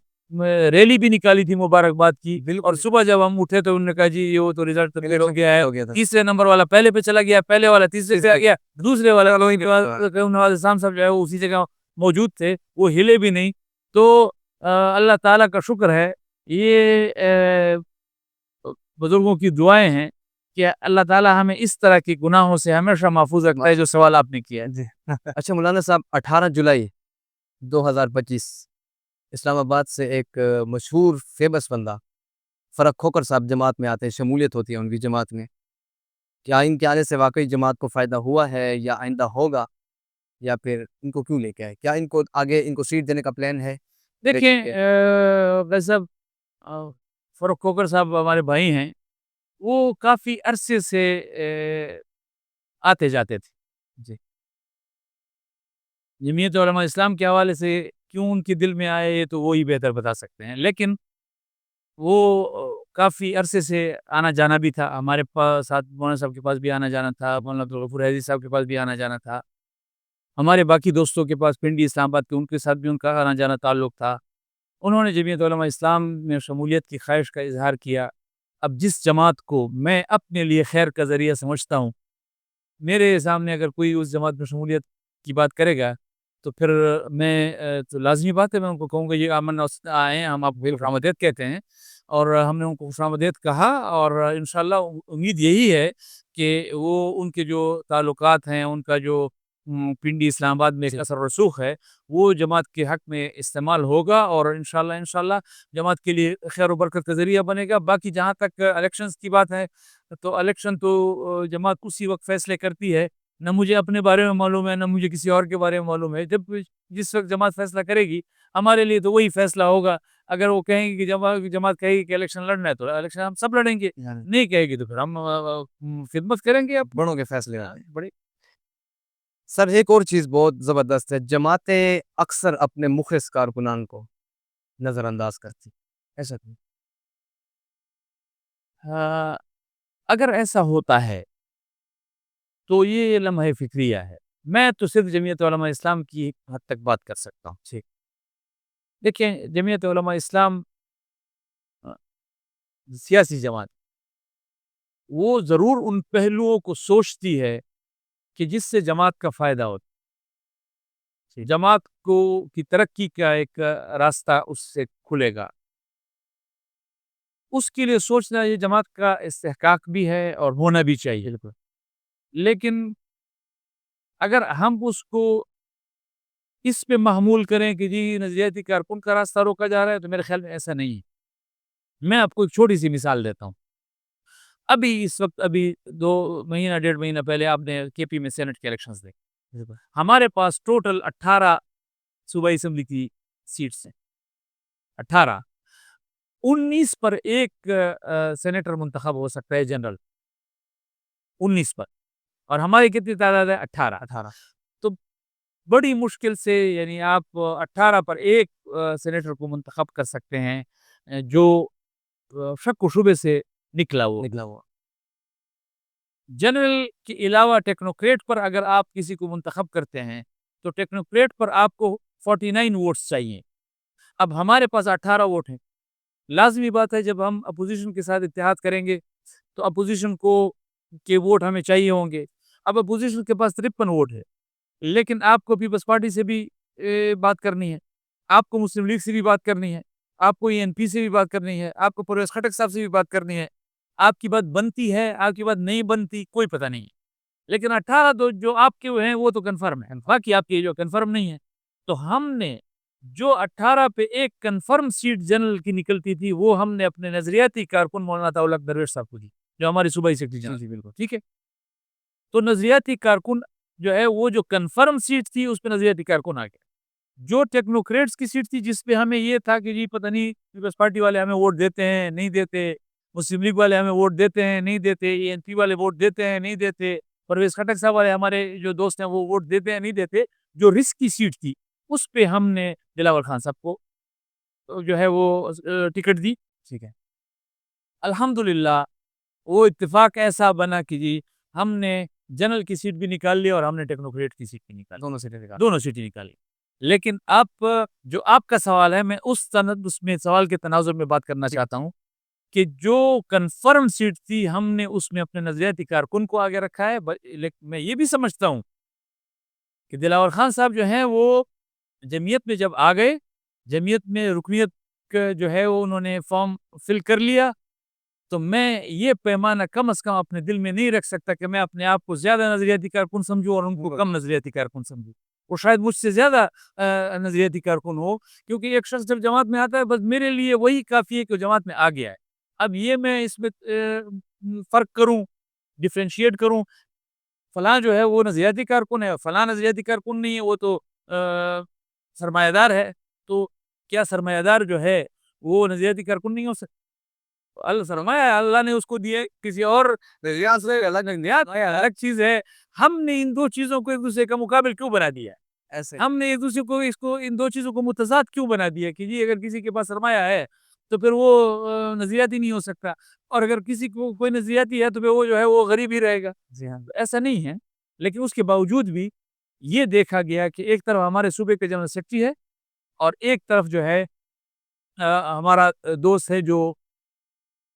S2: ریلی بھی نکالی تھی مبارکباد کی، اور صبح جب ہم اٹھے تو انہوں نے کہا جی یہ تو ریزلٹ ہو گیا ہے، تیسرے نمبر والا پہلے پہ چلا گیا، پہلے والا تیسرے پہ آ گیا، دوسرے والا نواز حسام صاحب جو ہے وہ اسی جگہ موجود تھے، وہ ہلے بھی نہیں۔ تو اللہ تعالیٰ کا شکر ہے، یہ بزرگوں کی دعائیں ہیں کہ اللہ تعالیٰ ہمیں اس طرح کی گناہوں سے ہمیشہ محفوظ رکھتا ہے جو سوال آپ نے کیا ہے۔
S1: اچھا مولانا صاحب، 18 جولائی 2025 اسلام آباد سے ایک مشہور فیمس بندہ فرق کھوکر صاحب جماعت میں آتے ہیں, شمولیت ہوتی ہے ان کی جماعت میں, کیا ان کے آنے سے واقعی جماعت کو فائدہ ہوا ہے یا آئندہ ہوگا, یا پھر ان کو کیوں لے کے آئے, کیا ان کو آگے ان کو سیٹ دینے کا پلان ہے؟
S2: دیکھیں ویسے فاروق کھوکر صاحب ہمارے بھائی ہیں, وہ کافی عرصے سے آتے جاتے تھے.
S1: جی
S2: جمعیت علماء اسلام کے حوالے سے کیوں ان کے دل میں آئے یہ تو وہی بہتر بتا سکتے ہیں, لیکن وہ کافی عرصے سے آنا جانا بھی تھا. ہمارے پاس ساتھ مولانا صاحب کے پاس بھی آنا جانا تھا, مولانا عبدالغفور حیدری صاحب کے پاس بھی آنا جانا تھا, ہمارے باقی دوستوں کے پاس پنڈی اسلام آباد کے ان کے ساتھ بھی ان کا آنا جانا تعلق تھا. انہوں نے جمعیت علماء اسلام میں شمولیت کی خواہش کا اظہار کیا. اب جس جماعت کو میں اپنے لیے خیر کا ذریعہ سمجھتا ہوں, میرے سامنے اگر کوئی اس جماعت میں شمولیت کی بات کرے گا تو پھر میں تو لازمی بات ہے میں ان کو کہوں گا یہ امن آئے ہیں, ہم آپ کو خوش آمدید کہتے ہیں, اور ہم نے ان کو خوش آمدید کہا, اور انشاءاللہ امید یہی ہے کہ وہ ان کے جو تعلقات ہیں, ان کا جو پنڈی اسلام آباد میں ایک اثر رسوخ ہے, وہ جماعت کے حق میں استعمال ہوگا, اور انشاءاللہ جماعت کے لیے خیر و برکت کا ذریعہ بنے گا. باقی جہاں تک الیکشنز کی بات ہے تو الیکشن تو جماعت اسی وقت فیصلے کرتی ہے, نہ مجھے اپنے بارے میں معلوم ہے نہ مجھے کسی اور کے بارے میں معلوم ہے. جس وقت جماعت فیصلہ کرے گی ہمارے لیے تو وہی فیصلہ ہوگا. اگر وہ کہیں گے کہ جماعت کہے گی کہ الیکشن لڑنا ہے تو الیکشن ہم سب لڑیں گے, نہیں کہے گی تو پھر ہم خدمت کریں گے. اب
S1: بڑوں کے فیصلے
S2: بڑے
S1: سر ایک اور چیز بہت زبردست ہے, جماعتیں اکثر اپنے مخلص کارکنان کو نظر انداز کرتی, ایسا کیوں؟
S2: اگر ایسا ہوتا ہے تو یہ لمحہ فکریہ ہے. میں تو صرف جمعیت علماء اسلام کی حد تک بات کر سکتا ہوں. ٹھیک, دیکھیں جمعیت علماء اسلام سیاسی جماعت, وہ ضرور ان پہلوؤں کو سوچتی ہے کہ جس سے جماعت کا فائدہ ہوتا, جماعت کو کی ترقی کا ایک راستہ اس سے کھلے گا. اس کے لیے سوچنا یہ جماعت کا استحقاق بھی ہے اور ہونا بھی چاہیے. لیکن اگر ہم اس کو اس پہ محمول کریں کہ جی نظریاتی کارکن کا راستہ روکا جا رہا ہے, تو میرے خیال میں ایسا نہیں ہے. میں آپ کو ایک چھوٹی سی مثال دیتا ہوں. ابھی اس وقت 2-1.5 مہینہ پہلے آپ نے کے پی میں سینٹ کے الیکشنز دیکھے, ہمارے پاس ٹوٹل 18 صوبائی اسمبلی کی سیٹس ہیں. 18 19 پر ایک سینیٹر منتخب ہو سکتا ہے جنرل, 19 پر, اور ہماری کتنی تعداد ہے؟ 18. تو بڑی مشکل سے یعنی آپ 18 پر ایک سینیٹر کو منتخب کر سکتے ہیں جو شک و شبے سے نکلا ہوا. جنرل کے علاوہ ٹیکنوکریٹ پر اگر آپ کسی کو منتخب کرتے ہیں تو ٹیکنوکریٹ پر آپ کو 49 ووٹس چاہیے. اب ہمارے پاس 18 ووٹ ہیں. لازمی بات ہے جب ہم اپوزیشن کے ساتھ اتحاد کریں گے تو اپوزیشن کو کے ووٹ ہمیں چاہیے ہوں گے. اب اپوزیشن کے پاس 53 ووٹ ہے, لیکن آپ کو پیپلز پارٹی سے بھی بات کرنی ہے, آپ کو مسلم لیگ سے بھی بات کرنی ہے, آپ کو ENP سے بھی بات کرنی ہے, آپ کو پرویز خٹک صاحب سے بھی بات کرنی ہے. آپ کی بات بنتی ہے, آپ کی بات نہیں بنتی, کوئی پتہ نہیں ہے. لیکن 18 جو آپ کے ہیں وہ تو کنفرم ہے, باقی آپ کی جو کنفرم نہیں ہے. تو ہم نے جو 18 پہ ایک کنفرم سیٹ جنرل کی نکلتی تھی وہ ہم نے اپنے نظریاتی کارکن مولانا عطاءاللہ درویش صاحب کو دی, جو ہماری صوبائی سیکرٹری جنرل تھی. بالکل ٹھیک ہے. تو نظریاتی کارکن جو ہے وہ جو کنفرم سیٹ تھی اس پہ نظریاتی کارکن آ گیا. جو ٹیکنوکریٹس کی سیٹ تھی جس پہ ہمیں یہ تھا کہ جی پتہ نہیں پیپلز پارٹی والے ہمیں ووٹ دیتے ہیں نہیں دیتے, مسلم لیگ والے ہمیں ووٹ دیتے ہیں نہیں دیتے, ENP والے ووٹ دیتے ہیں نہیں دیتے, پرویز خٹک صاحب والے ہمارے جو دوست ہیں وہ ووٹ دیتے ہیں نہیں دیتے, جو رسک کی سیٹ تھی اس پہ ہم نے دلاور خان صاحب کو جو ہے وہ ٹکٹ دی. ٹھیک ہے, الحمدللہ وہ اتفاق ایسا بنا کہ جی ہم نے جنرل کی سیٹ بھی نکال لی اور ہم نے ٹیکنوکریٹ کی سیٹ بھی نکال لی, دونوں سیٹیں نکالی. لیکن اب جو آپ کا سوال ہے میں اس میں سوال کے تناظر میں بات کرنا چاہتا ہوں کہ جو کنفرم سیٹ تھی ہم نے اس میں اپنے نظریاتی کارکن کو آگے رکھا ہے. میں یہ بھی سمجھتا ہوں کہ دلاور خان صاحب جو ہیں وہ جمعیت میں جب آ گئے, جمعیت میں رکنیت جو ہے وہ انہوں نے فارم فل کر لیا, تو میں یہ پیمانہ کم از کم اپنے دل میں نہیں رکھ سکتا کہ میں اپنے آپ کو زیادہ نظریاتی کارکن سمجھوں اور ان کو کم نظریاتی کارکن سمجھوں. وہ شاید مجھ سے زیادہ نظریاتی کارکن ہو, کیونکہ ایک شخص جب جماعت میں آتا ہے بس میرے لیے وہی کافی ہے کہ جماعت میں آ گیا ہے. اب یہ میں اس میں فرق کروں، ڈفرینشیٹ کروں، فلاں جو ہے وہ نظریاتی کارکن ہے، فلاں نظریاتی کارکن نہیں ہے، وہ تو سرمایہ دار ہے، تو کیا سرمایہ دار جو ہے وہ نظریاتی کارکن نہیں ہو سکتا؟ سرمایہ اللہ نے اس کو دیا، کسی اور نظریات سے الگ چیز ہے. ہم نے ان دو چیزوں کو ایک دوسرے کا مقابل کیوں بنا دیا؟
S1: ایسے
S2: ہم نے ایک دوسرے کو ان دو چیزوں کو متضاد کیوں بنا دیا کہ جی اگر کسی کے پاس سرمایہ ہے تو پھر وہ نظریاتی نہیں ہو سکتا، اور اگر کسی کو کوئی نظریاتی ہے تو پھر وہ جو ہے وہ غریب ہی رہے گا.
S1: جی ہاں
S2: ایسا نہیں ہے. لیکن اس کے باوجود بھی یہ دیکھا گیا کہ ایک طرف ہمارے صوبے کے جنرل سیکرٹری ہے، اور ایک طرف جو ہے ہمارا دوست ہے جو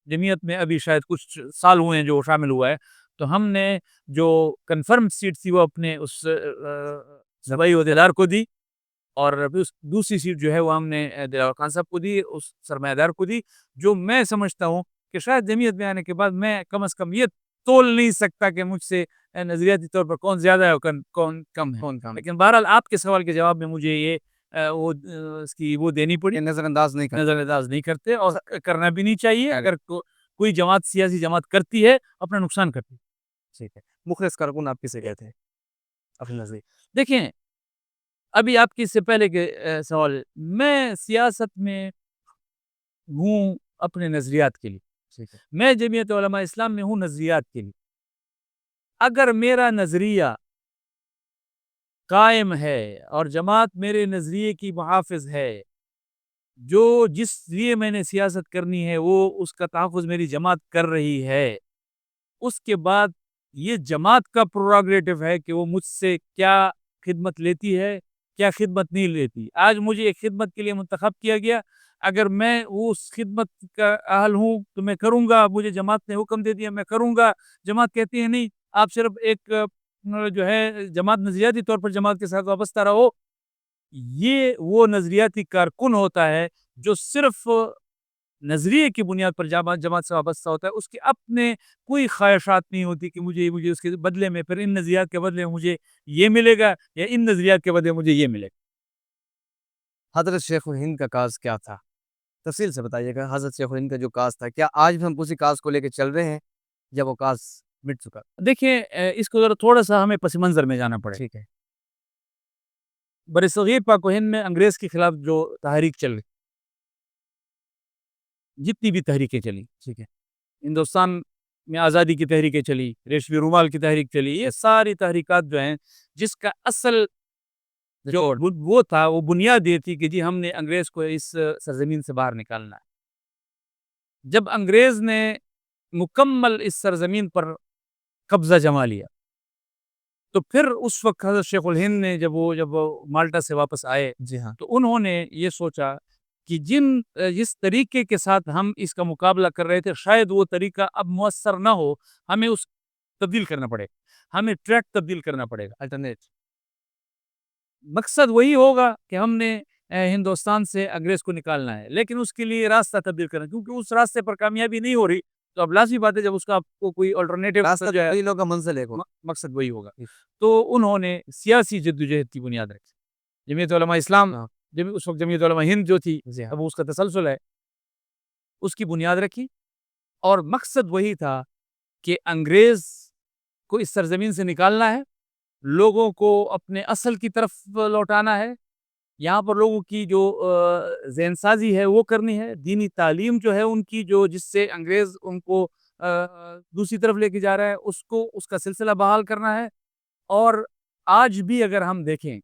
S2: جمعیت میں ابھی شاید کچھ سال ہوئے ہیں جو شامل ہوا ہے، تو ہم نے جو کنفرم سیٹ تھی وہ اپنے اس زبائی عہدیدار کو دی، اور دوسری سیٹ جو ہے وہ ہم نے دلاور خان صاحب کو دی، اس سرمایہ دار کو دی، جو میں سمجھتا ہوں کہ شاید جمعیت میں آنے کے بعد میں کم از کم یہ تول نہیں سکتا کہ مجھ سے نظریاتی طور پر کون زیادہ ہے اور کون کم ہے. لیکن بہرحال آپ کے سوال کے جواب میں مجھے یہ اس کی وہ دینی پڑی،
S1: نظر انداز نہیں کرتے.
S2: نظر انداز نہیں کرتے، اور کرنا بھی نہیں چاہیے. اگر کوئی جماعت سیاسی جماعت کرتی ہے اپنا نقصان کرتی ہے.
S1: ٹھیک ہے. مخلص کارکن آپ کسے کہتے ہیں اپنی نظر؟
S2: دیکھیں ابھی آپ کی اس سے پہلے کے سوال، میں سیاست میں ہوں اپنے نظریات کے لیے،
S1: ٹھیک ہے.
S2: میں جمعیت علماء اسلام میں ہوں نظریات کے لیے. اگر میرا نظریہ قائم ہے اور جماعت میرے نظریے کی محافظ ہے، جو جس لیے میں نے سیاست کرنی ہے وہ اس کا تحفظ میری جماعت کر رہی ہے، اس کے بعد یہ جماعت کا پروگریٹو ہے کہ وہ مجھ سے کیا خدمت لیتی ہے، کیا خدمت نہیں لیتی. آج مجھے ایک خدمت کے لیے منتخب کیا گیا، اگر میں اس خدمت کا اہل ہوں تو میں کروں گا، مجھے جماعت نے حکم دے دیا میں کروں گا. جماعت کہتی ہے نہیں، آپ صرف ایک جو ہے جماعت نظریاتی طور پر جماعت کے ساتھ وابستہ رہو. یہ وہ نظریاتی کارکن ہوتا ہے جو صرف نظریے کی بنیاد پر جماعت سے وابستہ ہوتا ہے، اس کے اپنے کوئی خواہشات نہیں ہوتی کہ مجھے اس کے بدلے میں، پھر ان نظریات کے بدلے میں مجھے یہ ملے گا یا ان نظریات کے بدلے میں مجھے یہ ملے گا.
S1: حضرت شیخ الہند کا کاز کیا تھا؟ تفصیل سے بتائیے گا. حضرت شیخ الہند کا جو کاز تھا، کیا آج بھی ہم اسی کاز کو لے کے چل رہے ہیں یا وہ کاز مٹ چکا؟
S2: دیکھیں اس کو ذرا تھوڑا سا ہمیں پس منظر میں جانا پڑے.
S1: ٹھیک ہے.
S2: برصغیر پاک و ہند میں انگریز کے خلاف جو تحریک چل رہی، جتنی بھی تحریکیں چلی،
S1: ٹھیک ہے.
S2: ہندوستان میں آزادی کی تحریکیں چلی، ریشمی رومال کی تحریک چلی، یہ ساری تحریکات جو ہیں جس کا اصل جو وہ تھا، وہ بنیاد یہ تھی کہ جی ہم نے انگریز کو اس سرزمین سے باہر نکالنا ہے. جب انگریز نے مکمل اس سرزمین پر قبضہ جما لیا تو پھر اس وقت حضرت شیخ الہند نے جب وہ مالٹا سے واپس آئے،
S1: جی ہاں.
S2: تو انہوں نے یہ سوچا کہ جس طریقے کے ساتھ ہم اس کا مقابلہ کر رہے تھے شاید وہ طریقہ اب مؤثر نہ ہو، ہمیں اس تبدیل کرنا پڑے گا، ہمیں ٹریک تبدیل کرنا پڑے گا.
S1: الٹرنیٹ
S2: مقصد وہی ہوگا کہ ہم نے ہندوستان سے انگریز کو نکالنا ہے، لیکن اس کے لیے راستہ تبدیل کرنا، کیونکہ اس راستے پر کامیابی نہیں ہو رہی تو اب لازمی بات ہے جب اس کا آپ کو کوئی آلٹرنیٹو
S1: راستہ
S2: جو ہے
S1: کئی لوگوں کا منزل ہے.
S2: مقصد وہی ہوگا. تو انہوں نے سیاسی جدوجہد کی بنیاد رکھی. جمعیت علماء اسلام اس وقت جمعیت علماء ہند جو تھی، اب اس کا تسلسل ہے، اس کی بنیاد رکھی، اور مقصد وہی تھا کہ انگریز کو اس سرزمین سے نکالنا ہے، لوگوں کو اپنے اصل کی طرف لوٹانا ہے، یہاں پر لوگوں کی جو ذہن سازی ہے وہ کرنی ہے، دینی تعلیم جو ہے ان کی جو جس سے انگریز ان کو دوسری طرف لے کے جا رہا ہے اس کا سلسلہ بحال کرنا ہے. اور آج بھی اگر ہم دیکھیں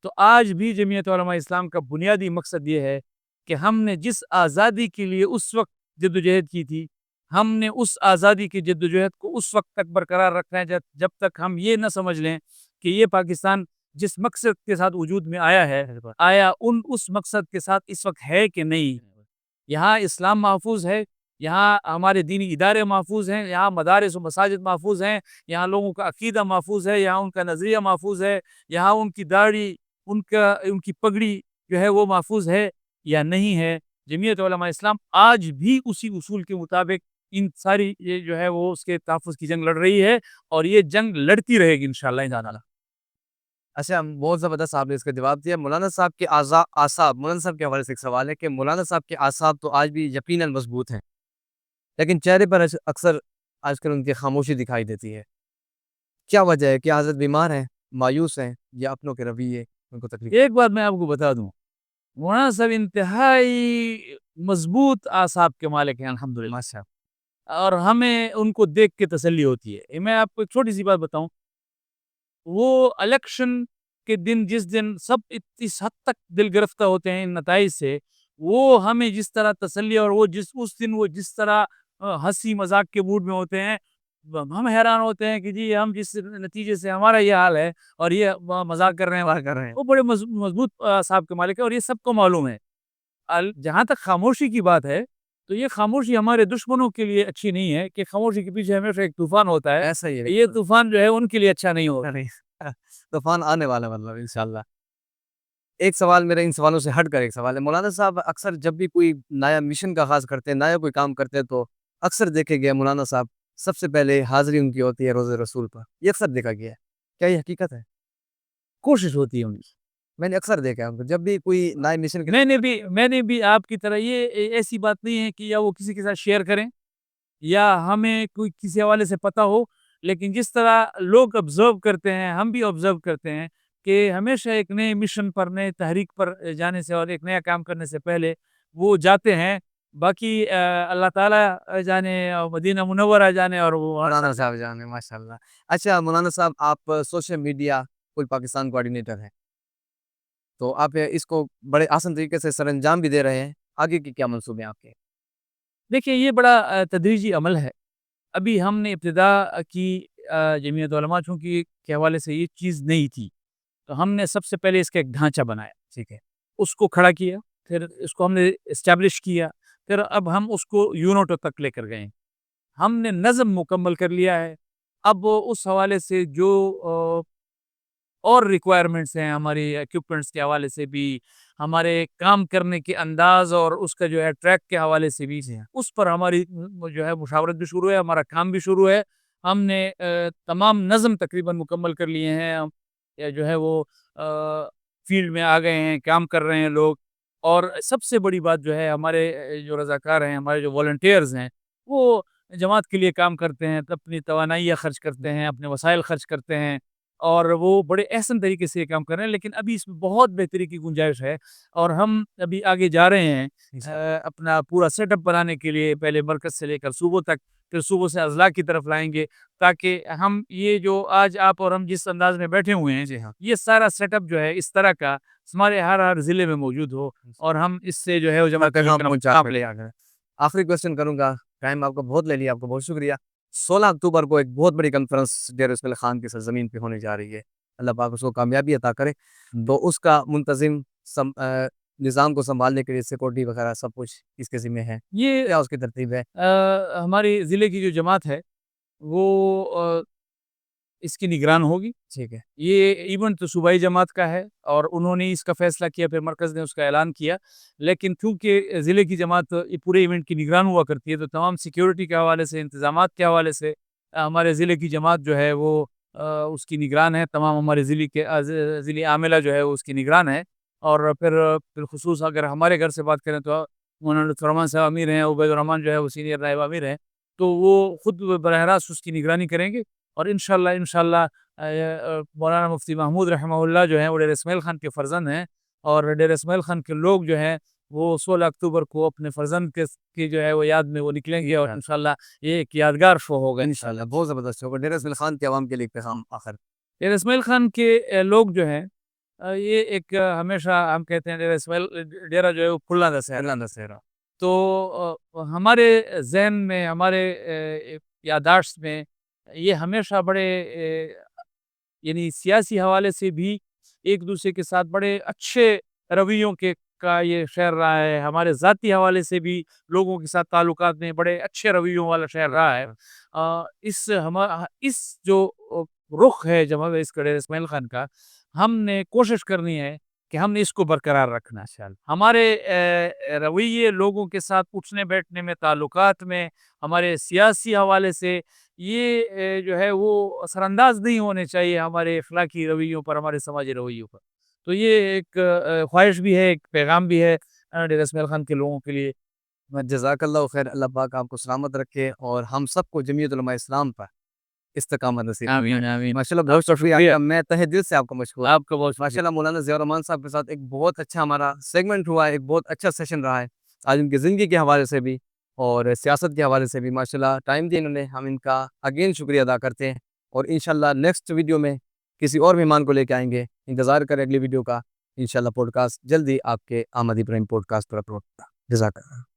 S2: تو آج بھی جمعیت علماء اسلام کا بنیادی مقصد یہ ہے کہ ہم نے جس آزادی کے لیے اس وقت جدوجہد کی تھی، ہم نے اس آزادی کی جدوجہد کو اس وقت تک برقرار رکھنا ہے جب تک ہم یہ نہ سمجھ لیں کہ یہ پاکستان جس مقصد کے ساتھ وجود میں آیا ہے، اس مقصد کے ساتھ اس وقت ہے کہ نہیں. یہاں اسلام محفوظ ہے، یہاں ہمارے دینی ادارے محفوظ ہیں، یہاں مدارس و مساجد محفوظ ہیں، یہاں لوگوں کا عقیدہ محفوظ ہے، یہاں ان کا نظریہ محفوظ ہے، یہاں ان کی داڑھی، ان کی پگڑی جو ہے وہ محفوظ ہے یا نہیں ہے. جمعیت علماء اسلام آج بھی اسی اصول کے مطابق ان ساری یہ جو ہے وہ اس کے تحفظ کی جنگ لڑ رہی ہے، اور یہ جنگ لڑتی رہے گی انشاءاللہ تعالی.
S1: اچھا، بہت زبردست آپ نے اس کا جواب دیا. مولانا صاحب کے اعصاب، مولانا صاحب کے حوالے سے ایک سوال ہے کہ مولانا صاحب کے اعصاب تو آج بھی یقیناً مضبوط ہیں، لیکن چہرے پر اکثر آج کل ان کی خاموشی دکھائی دیتی ہے. کیا وجہ ہے؟ کیا حضرت بیمار ہیں، مایوس ہیں، یا اپنوں کے رویے ان کو تکلیف؟
S2: ایک بات میں آپ کو بتا دوں، مولانا صاحب انتہائی مضبوط اعصاب کے مالک ہیں الحمدللہ،
S1: ماشاء
S2: اور ہمیں ان کو دیکھ کے تسلی ہوتی ہے. میں آپ کو ایک چھوٹی سی بات بتاؤں، وہ الیکشن کے دن جس دن سب اس حد تک دل گرفتہ ہوتے ہیں ان نتائج سے، وہ ہمیں جس طرح تسلی، اور وہ اس دن وہ جس طرح ہنسی مذاق کے موڈ میں ہوتے ہیں، ہم حیران ہوتے ہیں کہ جی ہم جس نتیجے سے ہمارا یہ حال ہے اور یہ مذاق کر رہے ہیں،
S1: اللہ کر رہے ہیں.
S2: وہ بڑے مضبوط صاحب کے مالک ہے، اور یہ سب کو معلوم ہے. جہاں تک خاموشی کی بات ہے، تو یہ خاموشی ہمارے دشمنوں کے لیے اچھی نہیں ہے، کہ خاموشی کے پیچھے ہمیشہ ایک طوفان ہوتا ہے.
S1: ایسا ہی ہے.
S2: یہ طوفان جو ہے ان کے لیے اچھا نہیں ہوگا.
S1: طوفان آنے والا مطلب انشاءاللہ. ایک سوال میرے ان سوالوں سے ہٹ کر ایک سوال ہے. مولانا صاحب اکثر جب بھی کوئی نیا مشن کا آغاز کرتے ہیں، نیا کوئی کام کرتے ہیں، تو اکثر دیکھے گیا مولانا صاحب سب سے پہلے حاضری ان کی ہوتی ہے روزے رسول پر. یہ اکثر دیکھا گیا ہے. کیا یہ حقیقت ہے؟
S2: کوشش ہوتی ہے ان کی.
S1: میں نے اکثر دیکھا ہے ان کو جب بھی کوئی نئے مشن کے.
S2: میں نے بھی آپ کی طرح، یہ ایسی بات نہیں ہے کہ یا وہ کسی کے ساتھ شیئر کریں یا ہمیں کوئی کسی حوالے سے پتہ ہو، لیکن جس طرح لوگ آبزرو کرتے ہیں، ہم بھی آبزرو کرتے ہیں کہ ہمیشہ ایک نئے مشن پر، نئے تحریک پر جانے سے اور ایک نیا کام کرنے سے پہلے وہ جاتے ہیں. باقی اللہ تعالیٰ جانے، اور مدینہ منورہ جانے، اور وہ
S1: مولانا صاحب جانے ماشاءاللہ. اچھا مولانا صاحب، آپ سوشل میڈیا فل پاکستان کوآرڈینیٹر ہیں، تو آپ اس کو بڑے آسان طریقے سے سر انجام بھی دے رہے ہیں. آگے کی کیا منصوبے ہیں آپ کے؟
S2: دیکھیں، یہ بڑا تدریجی عمل ہے. ابھی ہم نے ابتدا کی جمعیت علماء چونکہ کے حوالے سے یہ چیز نہیں تھی، تو ہم نے سب سے پہلے اس کا ایک ڈھانچہ بنایا، ٹھیک ہے، اس کو کھڑا کیا، پھر اس کو ہم نے اسٹیبلش کیا، پھر اب ہم اس کو یونٹوں تک لے کر گئے. ہم نے نظم مکمل کر لیا ہے. اب اس حوالے سے جو اور ریکوائرمنٹس ہیں، ہماری ایکوپمنٹس کے حوالے سے بھی، ہمارے کام کرنے کے انداز اور اس کا جو ہے ٹریک کے حوالے سے بھی، اس پر ہماری جو ہے مشاورت بھی شروع ہے، ہمارا کام بھی شروع ہے. ہم نے تمام نظم تقریباً مکمل کر لیے ہیں. جو ہے وہ فیلڈ میں آ گئے ہیں، کام کر رہے ہیں لوگ. اور سب سے بڑی بات جو ہے، ہمارے جو رضاکار ہیں، ہمارے جو والنٹیئرز ہیں، وہ جماعت کے لیے کام کرتے ہیں، اپنی توانائیاں خرچ کرتے ہیں، اپنے وسائل خرچ کرتے ہیں، اور وہ بڑے احسن طریقے سے یہ کام کر رہے ہیں. لیکن ابھی اس میں بہت بہتری کی گنجائش ہے، اور ہم ابھی آگے جا رہے ہیں اپنا پورا سیٹ اپ بنانے کے لیے. پہلے مرکز سے لے کر صوبوں تک، پھر صوبوں سے اضلاع کی طرف لائیں گے، تاکہ ہم یہ جو آج آپ اور ہم جس انداز میں بیٹھے ہوئے ہیں، یہ سارا سیٹ اپ جو ہے اس طرح کا ہمارے ہر ضلع میں موجود ہو، اور ہم اس سے جو ہے وہ جماعت لے آ گئے.
S1: آخری کوشچن کروں گا، ٹائم آپ کو بہت لے لیا، آپ کو بہت شکریہ. 16 اکتوبر کو ایک بہت بڑی کانفرنس ڈیرہ اسماعیل خان کی سرزمین پہ ہونے جا رہی ہے. اللہ پاک اس کو کامیابی عطا کرے. تو اس کا منتظم نظام کو سنبھالنے کے لیے سیکورٹی وغیرہ سب کچھ کس کے ذمہ ہے؟
S2: یہ
S1: کیا اس کی ترتیب ہے؟
S2: ہماری ضلع کی جو جماعت ہے وہ اس کی نگران ہوگی.
S1: ٹھیک ہے.
S2: یہ ایونٹ تو صوبائی جماعت کا ہے، اور انہوں نے اس کا فیصلہ کیا، پھر مرکز نے اس کا اعلان کیا. لیکن کیونکہ ضلع کی جماعت یہ پورے ایونٹ کی نگران ہوا کرتی ہے، تو تمام سیکیورٹی کے حوالے سے، انتظامات کے حوالے سے ہمارے ضلع کی جماعت جو ہے وہ اس کی نگران ہے. تمام ہمارے ضلع عاملہ جو ہے وہ اس کی نگران ہے. اور پھر خصوص اگر ہمارے گھر سے بات کریں تو مولانا لطف الرحمان صاحب امیر ہیں، عبید الرحمان جو ہے وہ سینئر نائب امیر ہیں، تو وہ خود براہ راست اس کی نگرانی کریں گے. اور انشاءاللہ مولانا مفتی محمود رحمہ اللہ جو ہیں وہ ڈیرہ اسماعیل خان کے فرزند ہیں، اور ڈیرہ اسماعیل خان کے لوگ جو ہیں وہ 16 اکتوبر کو اپنے فرزند کی جو ہے وہ یاد میں وہ نکلیں گے، اور انشاءاللہ یہ ایک یادگار شو ہوگا.
S1: انشاءاللہ بہت زبردست ہوگا. ڈیرہ اسماعیل خان کے عوام کے لیے پیغام آخر.
S2: ڈیرہ اسماعیل خان کے لوگ جو ہیں، یہ ایک ہمیشہ ہم کہتے ہیں ڈیرہ جو ہے وہ کھلا دسہرہ. تو ہمارے ذہن میں، ہمارے یادداشت میں یہ ہمیشہ بڑے یعنی سیاسی حوالے سے بھی ایک دوسرے کے ساتھ بڑے اچھے رویوں کا یہ شہر رہا ہے. ہمارے ذاتی حوالے سے بھی لوگوں کے ساتھ تعلقات میں بڑے اچھے رویوں والا شہر رہا ہے. اس جو رخ ہے جماعت اس ڈیرہ اسماعیل خان کا، ہم نے کوشش کرنی ہے کہ ہم نے اس کو برقرار رکھنا ہے. ہمارے رویے لوگوں کے ساتھ اٹھنے بیٹھنے میں، تعلقات میں، ہمارے سیاسی حوالے سے یہ جو ہے وہ اثر انداز نہیں ہونے چاہیے ہمارے اخلاقی رویوں پر، ہمارے سماجی رویوں پر. تو یہ ایک خواہش بھی ہے، ایک پیغام بھی ہے ڈیرہ اسماعیل خان کے لوگوں کے لیے.
S1: جزاک اللہ خیر. اللہ پاک آپ کو سلامت رکھے اور ہم سب کو جمعیت علماء اسلام پر استقامت نصیب.
S2: آمین آمین.
S1: ماشاءاللہ بہت شکریہ. میں تہہ دل سے آپ کا مشکور.
S2: آپ کا بہت
S1: ماشاءاللہ مولانا ضیاء الرحمان صاحب کے ساتھ ایک بہت اچھا ہمارا سیگمنٹ ہوا ہے, ایک بہت اچھا سیشن رہا ہے آج ان کی زندگی کے حوالے سے بھی اور سیاست کے حوالے سے بھی. ماشاءاللہ ٹائم دیا انہوں نے, ہم ان کا اگین شکریہ ادا کرتے ہیں اور انشاءاللہ نیکسٹ ویڈیو میں کسی اور مہمان کو لے کے آئیں گے. انتظار کریں اگلی ویڈیو کا. انشاءاللہ پوڈ کاسٹ جلدی آپ کے احمد ابراہیم پوڈ کاسٹ پر اپلوڈ ہوگا. جزاک اللہ.